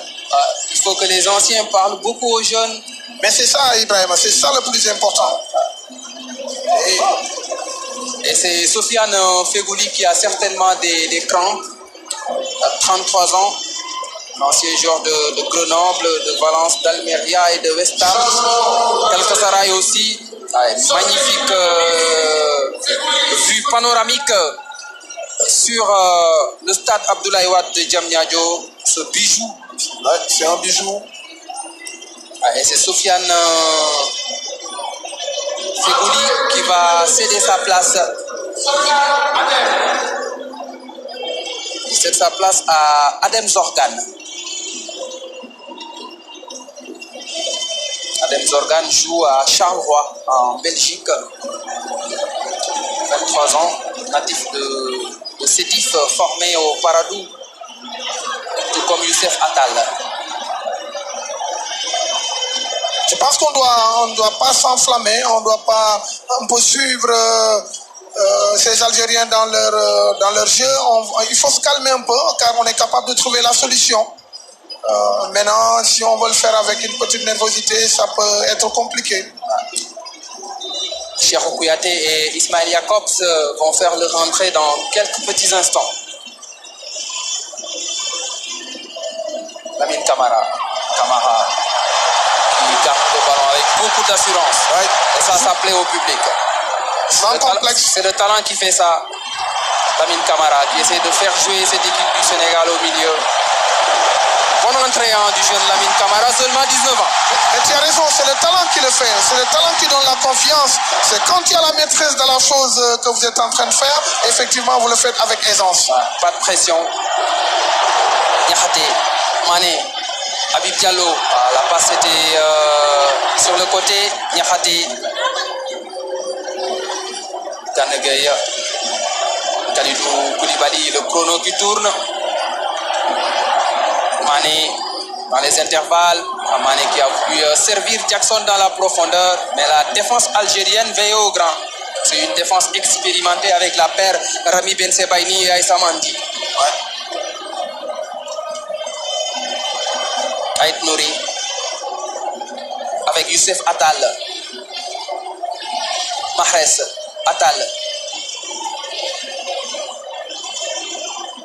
Il faut que les anciens parlent beaucoup aux jeunes. Mais c'est ça, Ibrahim, c'est ça le plus important. Et c'est Sofiane Fegouli qui a certainement des crampes. 33 ans. Ancien joueur de Grenoble, de Valence, d'Almeria et de West Ham. Galatasaray aussi. Magnifique vue panoramique sur le stade Abdoulaye Wade de Diamniadio. Ce bijou. Ouais, c'est un bijou. Et c'est Sofiane Fegouli qui va céder sa place. Il cède sa place à Adem Zorgan. Adem Zorgan joue à Charleroi en Belgique. 23 ans, natif de Sétif, formé au Paradou, tout comme Youssef Attal. Je pense qu'on ne doit pas s'enflammer, on ne doit pas un peu suivre ces Algériens dans leur jeu. Il faut se calmer un peu car on est capable de trouver la solution. Maintenant, si on veut le faire avec une petite nervosité, ça peut être compliqué. Cheikhou Kouyaté et Ismaël Jacobs vont faire leur entrée dans quelques petits instants. Lamine Camara qui garde le ballon avec beaucoup d'assurance. Ouais. Et ça plaît au public. Sans complexe. C'est le talent qui fait ça. Lamine Camara qui essaie de faire jouer cette équipe du Sénégal au milieu. Bonne entrée du jeune Lamine Camara, seulement 19 ans. Mais tu as raison, c'est le talent qui le fait. C'est le talent qui donne la confiance. C'est quand il y a la maîtrise de la chose que vous êtes en train de faire, effectivement, vous le faites avec aisance. Pas de pression. Niakhaté, Mané, Habib Diallo. La passe était sur le côté. Niakhaté. Gana Gueye. Kalidou Koulibaly, le chrono qui tourne. Mané dans les intervalles. Mané qui a voulu servir Jackson dans la profondeur. Mais la défense algérienne veille au grand. C'est une défense expérimentée avec la paire Rami Ben Sebaini et Aïssa Mandi. Aït Nouri avec Youssef Attal. Mahrez Attal.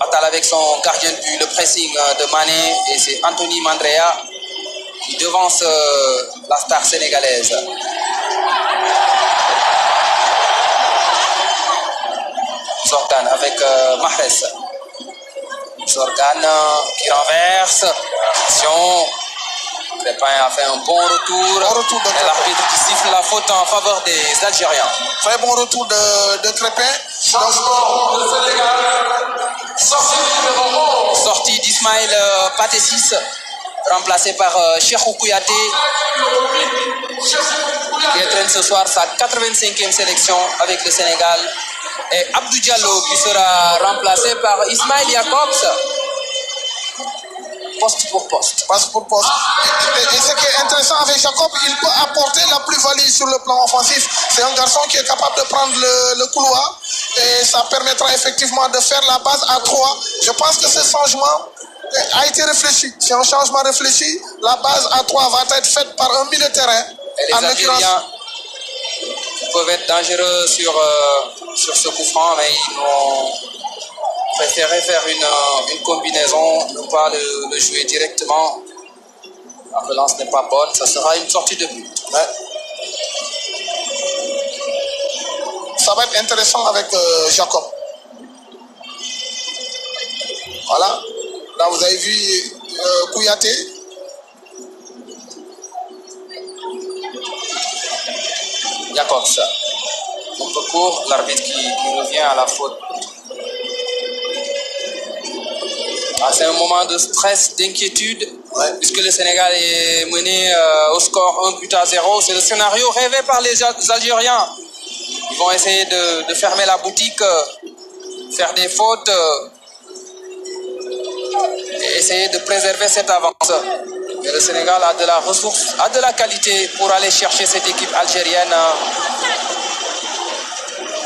Attal avec son gardien de but, le pressing de Mané, et c'est Anthony Mandrea qui devance la star sénégalaise. Zorgan avec Mahrez. Zorgan qui renverse. Attention. Crépin a fait un bon retour. Et l'arbitre qui siffle la faute en faveur des Algériens. Très bon retour de Crépin. Sortie d'Ismaël Patessis, remplacé par Cheikhou Kouyaté, qui entraîne ce soir sa 85e sélection avec le Sénégal. Et Abdou Diallo qui sera remplacé par Ismaël Jacobs. Poste pour poste. Poste pour poste. Et ce qui est intéressant avec Jacob, il peut apporter la plus-value sur le plan offensif. C'est un garçon qui est capable de prendre le couloir et ça permettra effectivement de faire la base à 3. Je pense que ce changement a été réfléchi. C'est un changement réfléchi. La base à 3 va être faite par un milieu de terrain. Et les Algériens peuvent être dangereux sur ce coup franc, mais ils ont préféré faire une combinaison, ne pas le jouer directement. La relance n'est pas bonne, ça sera une sortie de but. Ouais. Ça va être intéressant avec Jacob. Voilà. Là, vous avez vu Kouyaté. Jacobs. Un peu court, l'arbitre qui revient à la faute. C'est un moment de stress, d'inquiétude, puisque le Sénégal est mené au score 1-0. C'est le scénario rêvé par les Algériens. Ils vont essayer de fermer la boutique, faire des fautes, et essayer de préserver cette avance. Et le Sénégal a de la ressource, a de la qualité pour aller chercher cette équipe algérienne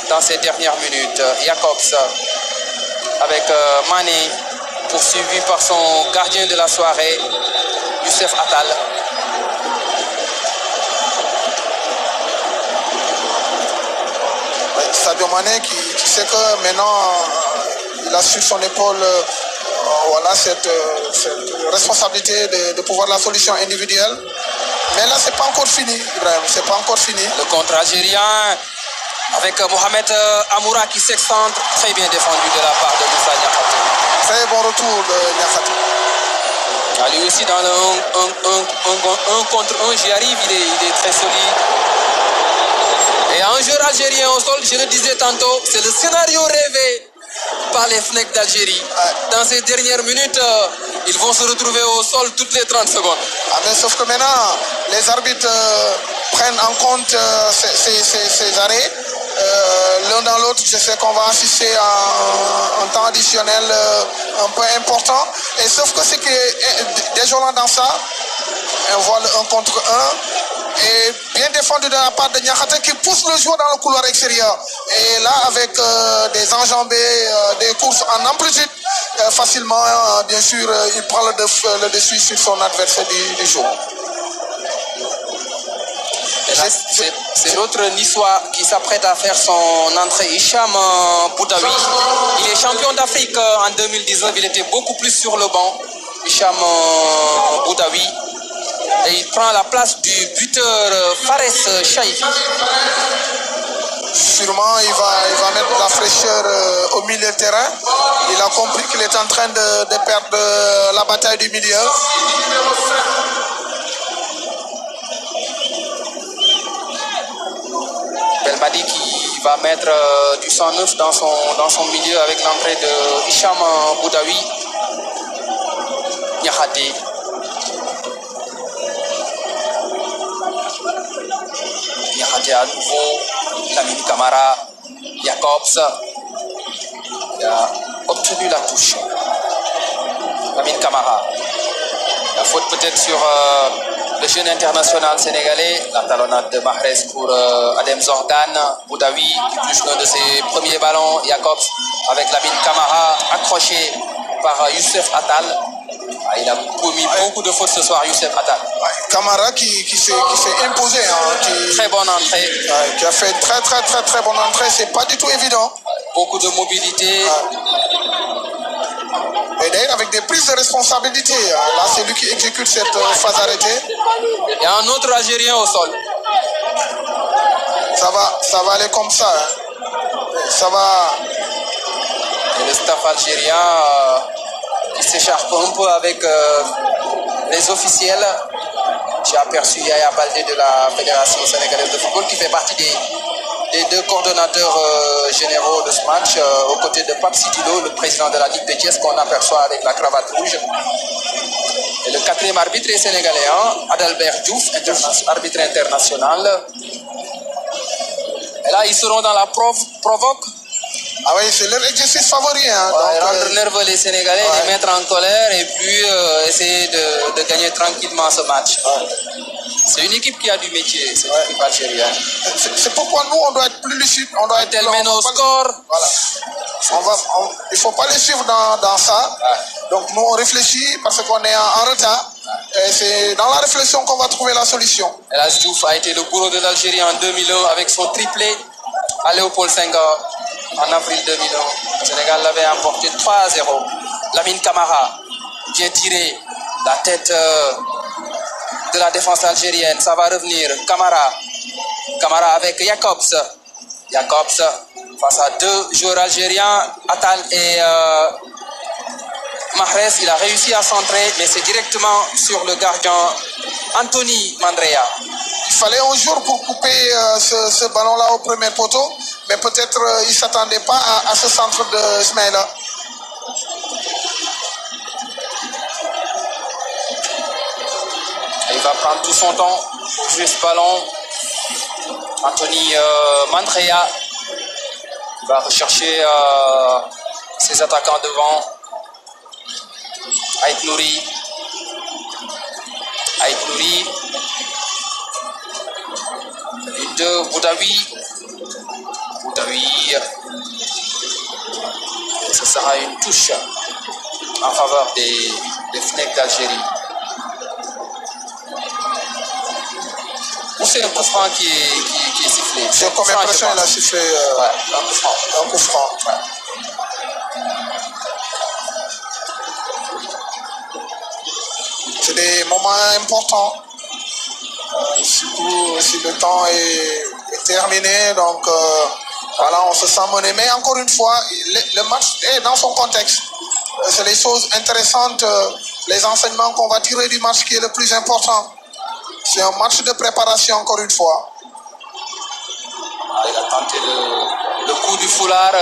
dans ces dernières minutes. Jacobs avec Mané, poursuivi par son gardien de la soirée, Youssef Attal. Sadio Mané qui sait que maintenant il a sur son épaule voilà, cette responsabilité de pouvoir la solution individuelle. Mais là, c'est pas encore fini, Ibrahim, c'est pas encore fini. Le contre algérien avec Mohamed Amoura qui s'excentre, très bien défendu de la part de Moussa Niakhaté. Très bon retour de Niakhaté. Lui aussi dans le 1 contre 1, j'y arrive, il est très solide. Et un joueur algérien au sol, je le disais tantôt, c'est le scénario rêvé par les Fennecs d'Algérie. Dans ces dernières minutes, ils vont se retrouver au sol toutes les 30 secondes. Ah mais sauf que maintenant, les arbitres prennent en compte ces arrêts. L'un dans l'autre, je sais qu'on va assister à un temps additionnel un peu important. Et sauf que c'est que désolant dans ça, on voit le 1 contre 1. Et bien défendu de la part de Niakhaté qui pousse le joueur dans le couloir extérieur. Et là, avec des enjambées, des courses en amplitude, facilement, bien sûr, il prend le dessus sur son adversaire du jour. C'est l'autre Niçois qui s'apprête à faire son entrée, Hicham Boudaoui. Il est champion d'Afrique en 2019, il était beaucoup plus sur le banc. Hicham Boudaoui. Et il prend la place du buteur Fares Chaïf. Sûrement, il va mettre la fraîcheur au milieu de terrain. Il a compris qu'il est en train de perdre la bataille du milieu. Belmadi qui va mettre du 109 dans son milieu avec l'entrée de Hicham Boudaoui. Niakhaté. Niakhaté à nouveau. Lamine Camara. Jacobs. Il a obtenu la touche. Lamine Camara. La faute peut-être sur le jeune international sénégalais. La talonnade de Mahrez pour Adem Zorgan. Boudaoui, l'un de ses premiers ballons. Jacobs avec Lamine Camara accroché par Youssef Attal. Il a commis beaucoup de fautes ce soir, Youssef Attal. Camara qui s'est imposé. Très bonne entrée. Qui a fait très bonne entrée. C'est pas du tout évident. Beaucoup de mobilité. Et d'ailleurs, avec des prises de responsabilité. Là, c'est lui qui exécute cette phase arrêtée. Il y a un autre Algérien au sol. Ça va aller comme ça. Ça va. Et le staff algérien qui s'écharpe un peu avec les officiels. J'ai aperçu Yaya Baldé de la Fédération sénégalaise de football qui fait partie des deux coordonnateurs généraux de ce match, aux côtés de Pape Situlo, le président de la Ligue de Thiès qu'on aperçoit avec la cravate rouge. Et le quatrième arbitre est sénégalais, Adalbert Diouf, arbitre international. Et là, ils seront dans la provoque. Ah oui, c'est leur exercice favori. Rendre nerveux les Sénégalais, les mettre en colère et puis essayer de gagner tranquillement ce match. C'est une équipe qui a du métier, cette équipe algérienne. C'est pourquoi nous, on doit être plus lucide. On doit être elle mène au score. Voilà. Il ne faut pas les suivre dans ça. Donc nous, on réfléchit parce qu'on est en retard. Et c'est dans la réflexion qu'on va trouver la solution. El Hadji Diouf a été le bourreau de l'Algérie en 2001 avec son triplé à Léopold Senghor en avril 2001. Le Sénégal l'avait emporté 3-0. Lamine Camara, bien tiré, la tête de la défense algérienne. Ça va revenir. Camara avec Jacobs. Jacobs face à deux joueurs algériens, Attal et Mahrez. Il a réussi à centrer, mais c'est directement sur le gardien Anthony Mandrea. Il fallait un jour pour couper ce ballon-là au premier poteau, mais peut-être il ne s'attendait pas à ce centre de Smaïla. Il va prendre tout son temps pour jouer ce ballon. Anthony Mandrea va rechercher ses attaquants devant. Aït Nouri. Une de Boudaoui. Ce sera une touche en faveur des Fennecs d'Algérie. Ou c'est un coup franc qui est sifflé? C'est comme impression, il a sifflé un coup franc. Ouais. C'est des moments importants. Surtout si le temps est terminé. Donc voilà, on se sent mené. Mais encore une fois, le match est dans son contexte. C'est les choses intéressantes, les enseignements qu'on va tirer du match qui est le plus important. C'est un match de préparation, encore une fois. Il a tenté le coup du foulard,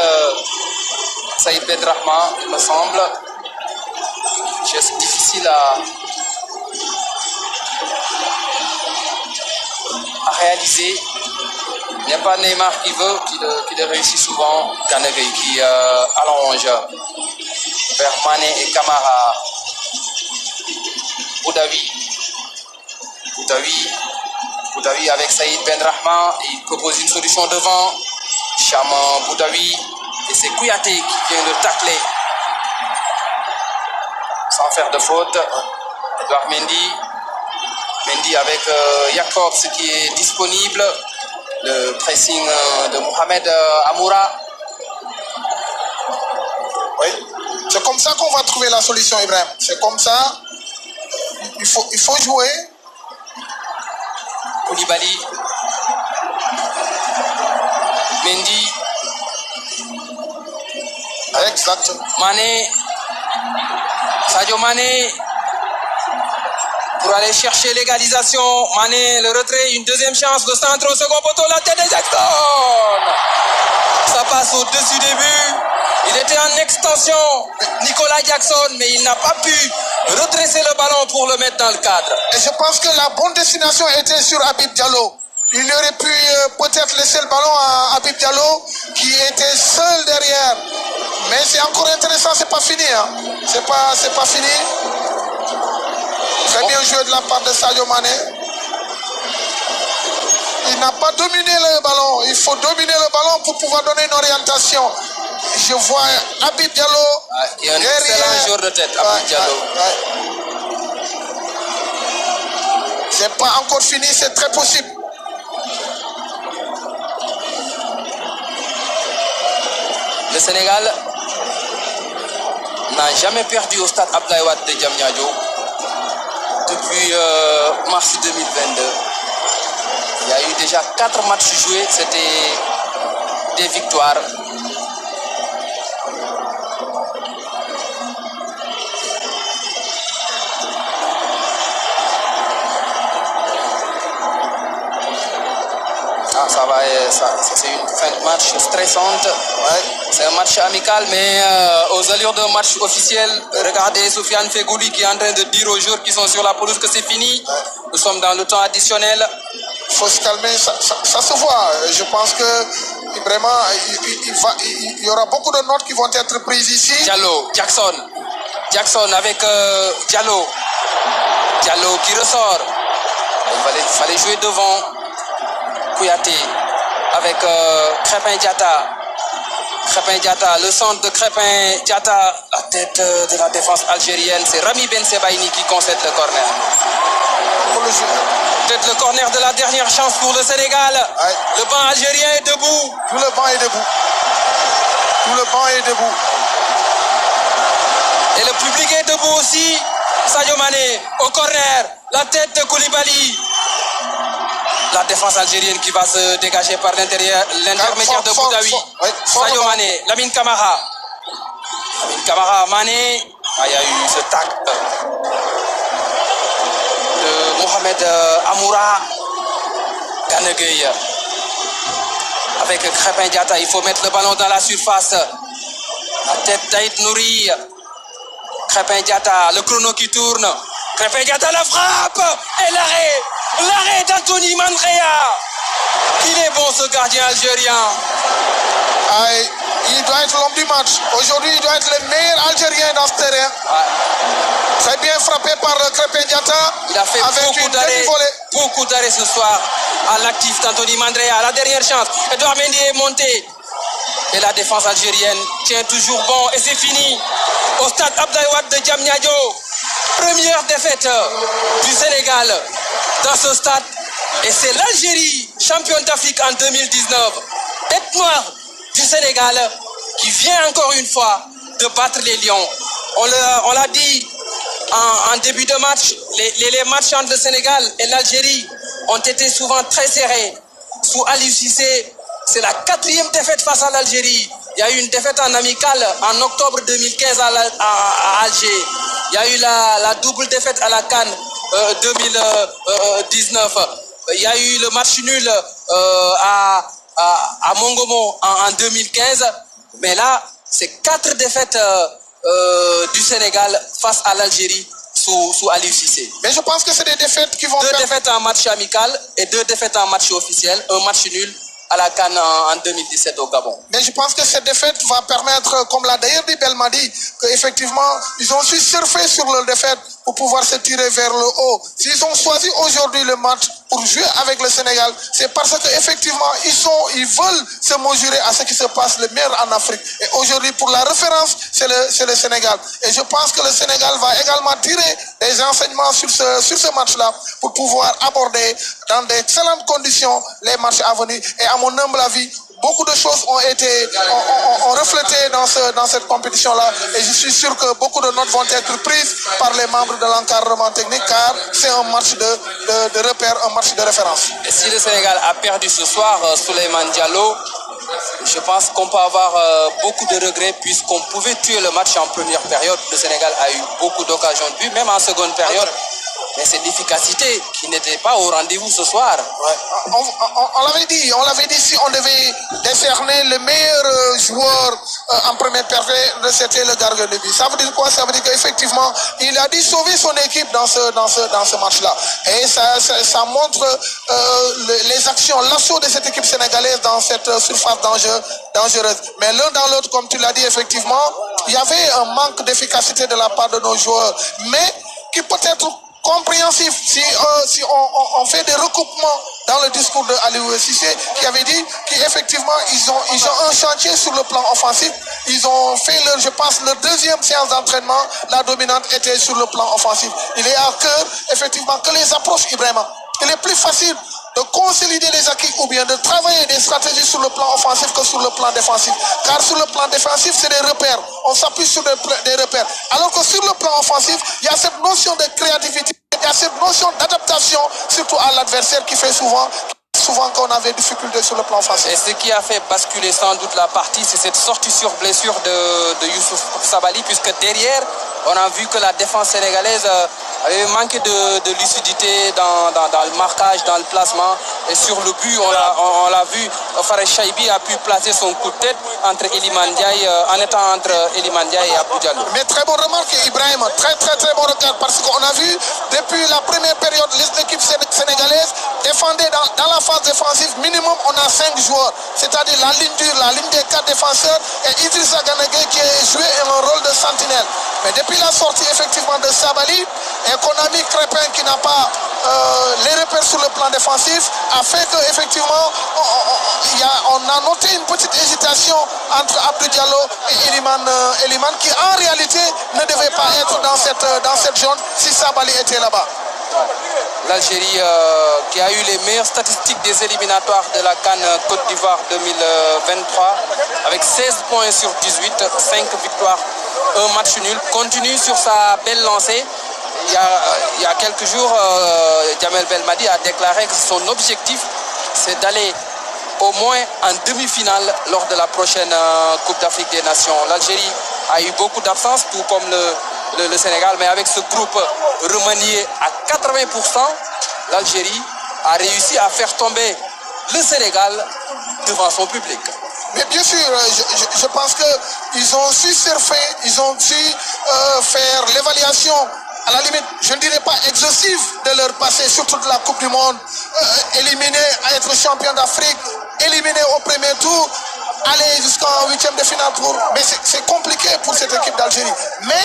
Saïd Benrahma, il me semble. Geste difficile à réaliser. Il n'y a pas Neymar qui veut, qui le réussit souvent. Kanegay qui allonge vers Mané et Camara. Boudaoui avec Saïd Benrahma, il propose une solution devant. Chaman Boudaoui et c'est Kouyaté qui vient de tacler sans faire de faute. Edouard Mendy avec Jacobs qui est disponible. Le pressing de Mohamed Amoura. Oui, c'est comme ça qu'on va trouver la solution, Ibrahim. C'est comme ça. Il faut jouer Koulibaly, Mendy, Exact. Mané, Sadio Mané, pour aller chercher l'égalisation. Mané, le retrait, une deuxième chance, le centre au second poteau, la tête de Jackson. Ça passe au-dessus des buts. Il était en extension, Nicolas Jackson, mais il n'a pas pu redresser le ballon pour le mettre dans le cadre. Et je pense que la bonne destination était sur Habib Diallo. Il aurait pu peut-être laisser le ballon à Habib Diallo, qui était seul derrière. Mais c'est encore intéressant, c'est pas fini. Hein. C'est pas fini. Très bien joué de la part de Sadio Mané. Il n'a pas dominé le ballon. Il faut dominer le ballon pour pouvoir donner une orientation. Je vois Habib Diallo. Il y a un excellent joueur de tête, Habib Diallo. C'est pas encore fini, c'est très possible. Le Sénégal n'a jamais perdu au stade Abdoulaye Wade de Diamniadio depuis mars 2022. Il y a eu déjà 4 matchs joués, c'était des victoires. Ça c'est une fin de match stressante. Ouais. C'est un match amical, mais aux allures d'un match officiel. Regardez Soufiane Fegouli qui est en train de dire aux joueurs qui sont sur la pelouse que c'est fini. Ouais. Nous sommes dans le temps additionnel. Il faut se calmer, ça se voit. Je pense que vraiment, il y aura beaucoup de notes qui vont être prises ici. Diallo, Jackson avec Diallo. Diallo qui ressort. Il fallait jouer devant. Kouyaté avec Crépin Diatta. Crépin Diatta, le centre de Crépin Diatta, la tête de la défense algérienne. C'est Rami Ben Sebaini qui concède le corner. Peut-être le corner de la dernière chance pour le Sénégal. Ouais. Le banc algérien est debout. Tout le banc est debout. Tout le banc est debout. Et le public est debout aussi. Sadio Mané au corner. La tête de Koulibaly. La défense algérienne qui va se dégager par l'intermédiaire de Boudaoui. Sadio Mané, Lamine Camara. Lamine Camara, Mané. Ah, il y a eu ce tacle de Mohamed Amoura. Gana Gueye. Avec Crépin Diatta, il faut mettre le ballon dans la surface. La tête d'Aït Nouri. Crépin Diatta, le chrono qui tourne. Crépin Diatta, la frappe et l'arrêt. L'arrêt d'Anthony Mandrea. Il est bon ce gardien algérien. Il doit être l'homme du match. Aujourd'hui, il doit être le meilleur Algérien dans ce terrain. Ouais. Très bien frappé par Crépin Diatta. Il a fait beaucoup d'arrêts ce soir à l'actif d'Anthony Mandrea. La dernière chance. Edouard Mendy est monté. Et la défense algérienne tient toujours bon. Et c'est fini. Au stade Abdoulaye Wade de Diamniadio. Première défaite du Sénégal dans ce stade. Et c'est l'Algérie, championne d'Afrique en 2019. Tête noire du Sénégal qui vient encore une fois de battre les Lions. On l'a dit en début de match, les matchs entre le Sénégal et l'Algérie ont été souvent très serrés. Sous Aliou Cissé, c'est la 4e défaite face à l'Algérie. Il y a eu une défaite en amical en octobre 2015 à Alger. Il y a eu la double défaite à la CAN 2019. Il y a eu le match nul à Mongomo en 2015. Mais là, c'est 4 défaites du Sénégal face à l'Algérie sous Aliou Cissé. Mais je pense que c'est des défaites qui vont... 2 défaites en match amical et 2 défaites en match officiel. Un match nul à la CAN en 2017 au Gabon. Mais je pense que cette défaite va permettre, comme l'a d'ailleurs dit Belmadi, qu'effectivement, ils ont su surfer sur leur défaite pour pouvoir se tirer vers le haut. S'ils ont choisi aujourd'hui le match pour jouer avec le Sénégal, c'est parce qu'effectivement, ils veulent se mesurer à ce qui se passe le meilleur en Afrique. Et aujourd'hui, pour la référence, c'est le Sénégal. Et je pense que le Sénégal va également tirer des enseignements sur ce match-là pour pouvoir aborder dans d'excellentes conditions les matchs à venir. Et à mon humble avis, beaucoup de choses ont reflété dans cette compétition-là. Et je suis sûr que beaucoup de notes vont être prises par les membres de l'encadrement technique, car c'est un match de repère, un match de référence. Et si le Sénégal a perdu ce soir, Souleymane Diallo, je pense qu'on peut avoir beaucoup de regrets puisqu'on pouvait tuer le match en première période. Le Sénégal a eu beaucoup d'occasions de but, même en seconde période. Mais c'est l'efficacité qui n'était pas au rendez-vous ce soir. Ouais. On l'avait dit, si on devait décerner le meilleur joueur en première période, c'était le gardien de but. Ça veut dire quoi? Ça veut dire qu'effectivement, il a dû sauver son équipe dans ce match-là. Et ça montre les actions, l'assaut de cette équipe sénégalaise dans cette surface dangereuse. Mais l'un dans l'autre, comme tu l'as dit, effectivement, il y avait un manque d'efficacité de la part de nos joueurs, mais qui peut être compréhensif si on fait des recoupements dans le discours de Aliou Cissé, qui avait dit qu'effectivement ils ont un chantier sur le plan offensif. Ils ont fait je pense leur deuxième séance d'entraînement, la dominante était sur le plan offensif. Il est à cœur effectivement que les approches, Ibrahima, il est plus facile de consolider les acquis ou bien de travailler des stratégies sur le plan offensif que sur le plan défensif. Car sur le plan défensif, c'est des repères. On s'appuie sur des repères. Alors que sur le plan offensif, il y a cette notion de créativité, il y a cette notion d'adaptation, surtout à l'adversaire qui fait souvent qu'on avait difficulté sur le plan offensif. Et ce qui a fait basculer sans doute la partie, c'est cette sortie sur blessure de Youssouf Sabaly, puisque derrière, on a vu que la défense sénégalaise avait manqué de lucidité dans le marquage, dans le placement. Et sur le but, on l'a vu, Fares Chaibi a pu placer son coup de tête entre Iliman Ndiaye, en étant entre Iliman Ndiaye et Abdou Diallo. Mais très bonne remarque, Ibrahim, très bon regard, parce qu'on a vu depuis la première période, l'équipe sénégalaise défendait dans la phase défensive, minimum on a 5 joueurs, c'est-à-dire la ligne dure, la ligne des 4 défenseurs et Idrissa Gana Gueye qui a joué un rôle de sentinelle. Mais depuis la sortie effectivement de Sabaly et qu'on a mis Crépin qui n'a pas les repères sur le plan défensif, a fait qu'effectivement on a noté une petite hésitation entre Abdou Diallo et Eliman qui en réalité ne devait pas être dans cette zone si Sabaly était là-bas. L'Algérie qui a eu les meilleures statistiques des éliminatoires de la CAN Côte d'Ivoire 2023 avec 16 points sur 18, 5 victoires, un match nul, continue sur sa belle lancée. Il y a quelques jours, Djamel Belmadi a déclaré que son objectif, c'est d'aller au moins en demi-finale lors de la prochaine Coupe d'Afrique des Nations. L'Algérie a eu beaucoup d'absence, tout comme le Sénégal, mais avec ce groupe remanié à 80%, l'Algérie a réussi à faire tomber le Sénégal devant son public. Mais bien sûr, je pense qu'ils ont su surfer, ils ont su faire l'évaluation, à la limite, je ne dirais pas exhaustive de leur passé, surtout de la Coupe du Monde, éliminer, être champion d'Afrique, éliminer au premier tour, aller jusqu'en huitième de finale mais c'est compliqué pour cette équipe d'Algérie. Mais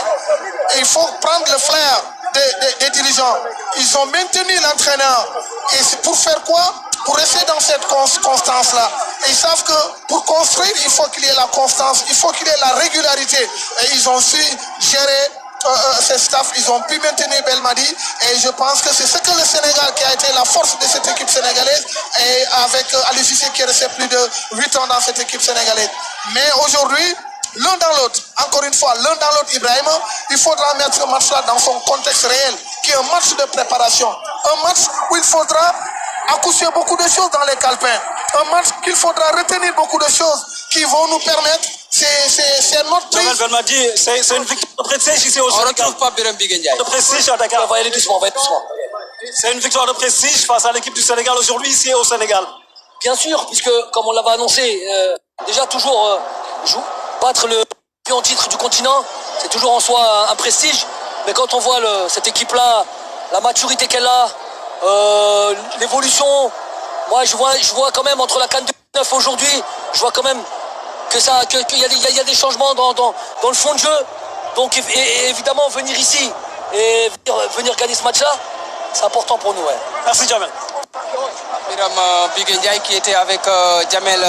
il faut prendre le flair des dirigeants. Ils ont maintenu l'entraîneur. Et c'est pour faire quoi? Pour rester dans cette constance-là. Et ils savent que pour construire, il faut qu'il y ait la constance, il faut qu'il y ait la régularité. Et ils ont su gérer ces staffs, ils ont pu maintenir Belmadi. Et je pense que c'est ce que le Sénégal, qui a été la force de cette équipe sénégalaise, et avec Aliou Cissé qui est resté plus de 8 ans dans cette équipe sénégalaise. Mais aujourd'hui, l'un dans l'autre, encore une fois, l'un dans l'autre, Ibrahim, il faudra mettre ce match-là dans son contexte réel, qui est un match de préparation. Un match où il faudra accoucher beaucoup de choses dans les calepins. Un match qu'il faudra retenir beaucoup de choses qui vont nous permettre, c'est notre prise. Belmadi, c'est une victoire de prestige ici au Sénégal. On ne retrouve pas Birame Biguendiaï. De prestige à Dakar. On va aller doucement, C'est une victoire de prestige face à l'équipe du Sénégal aujourd'hui ici au Sénégal. Bien sûr, puisque comme on l'avait annoncé, déjà toujours battre le champion titre du continent, c'est toujours en soi un prestige. Mais quand on voit cette équipe-là, la maturité qu'elle a, l'évolution, moi je vois quand même entre la CAN 2009 aujourd'hui, je vois quand même qu'il y a des changements dans le fond de jeu. Donc et évidemment venir ici et venir gagner ce match-là, c'est important pour nous. Ouais. Merci Djamel. Birame Biguendiaï qui était avec Djamel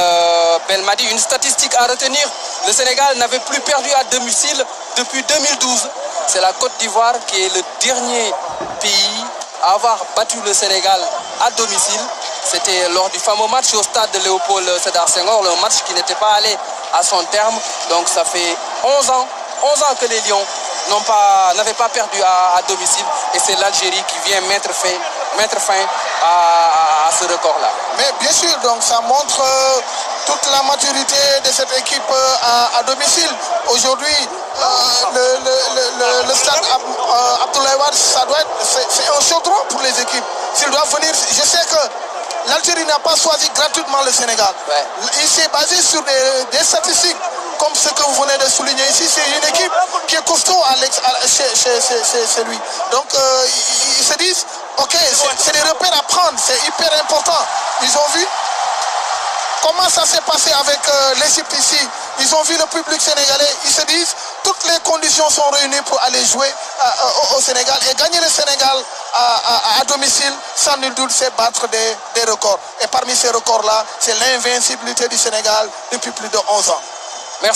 Belmadi. Une statistique à retenir, le Sénégal n'avait plus perdu à domicile depuis 2012. C'est la Côte d'Ivoire qui est le dernier pays à avoir battu le Sénégal à domicile. C'était lors du fameux match au stade de Léopold Sédar Senghor, le match qui n'était pas allé à son terme. Donc ça fait 11 ans que les Lions n'avaient pas perdu à domicile. Et c'est l'Algérie qui vient mettre fin à ce record-là. Mais bien sûr, donc ça montre toute la maturité de cette équipe à domicile. Aujourd'hui, le stade Abdoulaye Wade, c'est un chaudron pour les équipes. S'ils doivent venir, je sais que l'Algérie n'a pas choisi gratuitement le Sénégal. Ouais. Il s'est basé sur des statistiques comme ce que vous venez de souligner ici. C'est une équipe qui est costaud chez lui. Donc ils se disent, ok, c'est des repères à prendre, c'est hyper important. Ils ont vu comment ça s'est passé avec l'Égypte ici. Ils ont vu le public sénégalais. Ils se disent, toutes les conditions sont réunies pour aller jouer au Sénégal. Et gagner le Sénégal à domicile, sans nul doute, c'est battre des records. Et parmi ces records-là, c'est l'invincibilité du Sénégal depuis plus de 11 ans. Merci.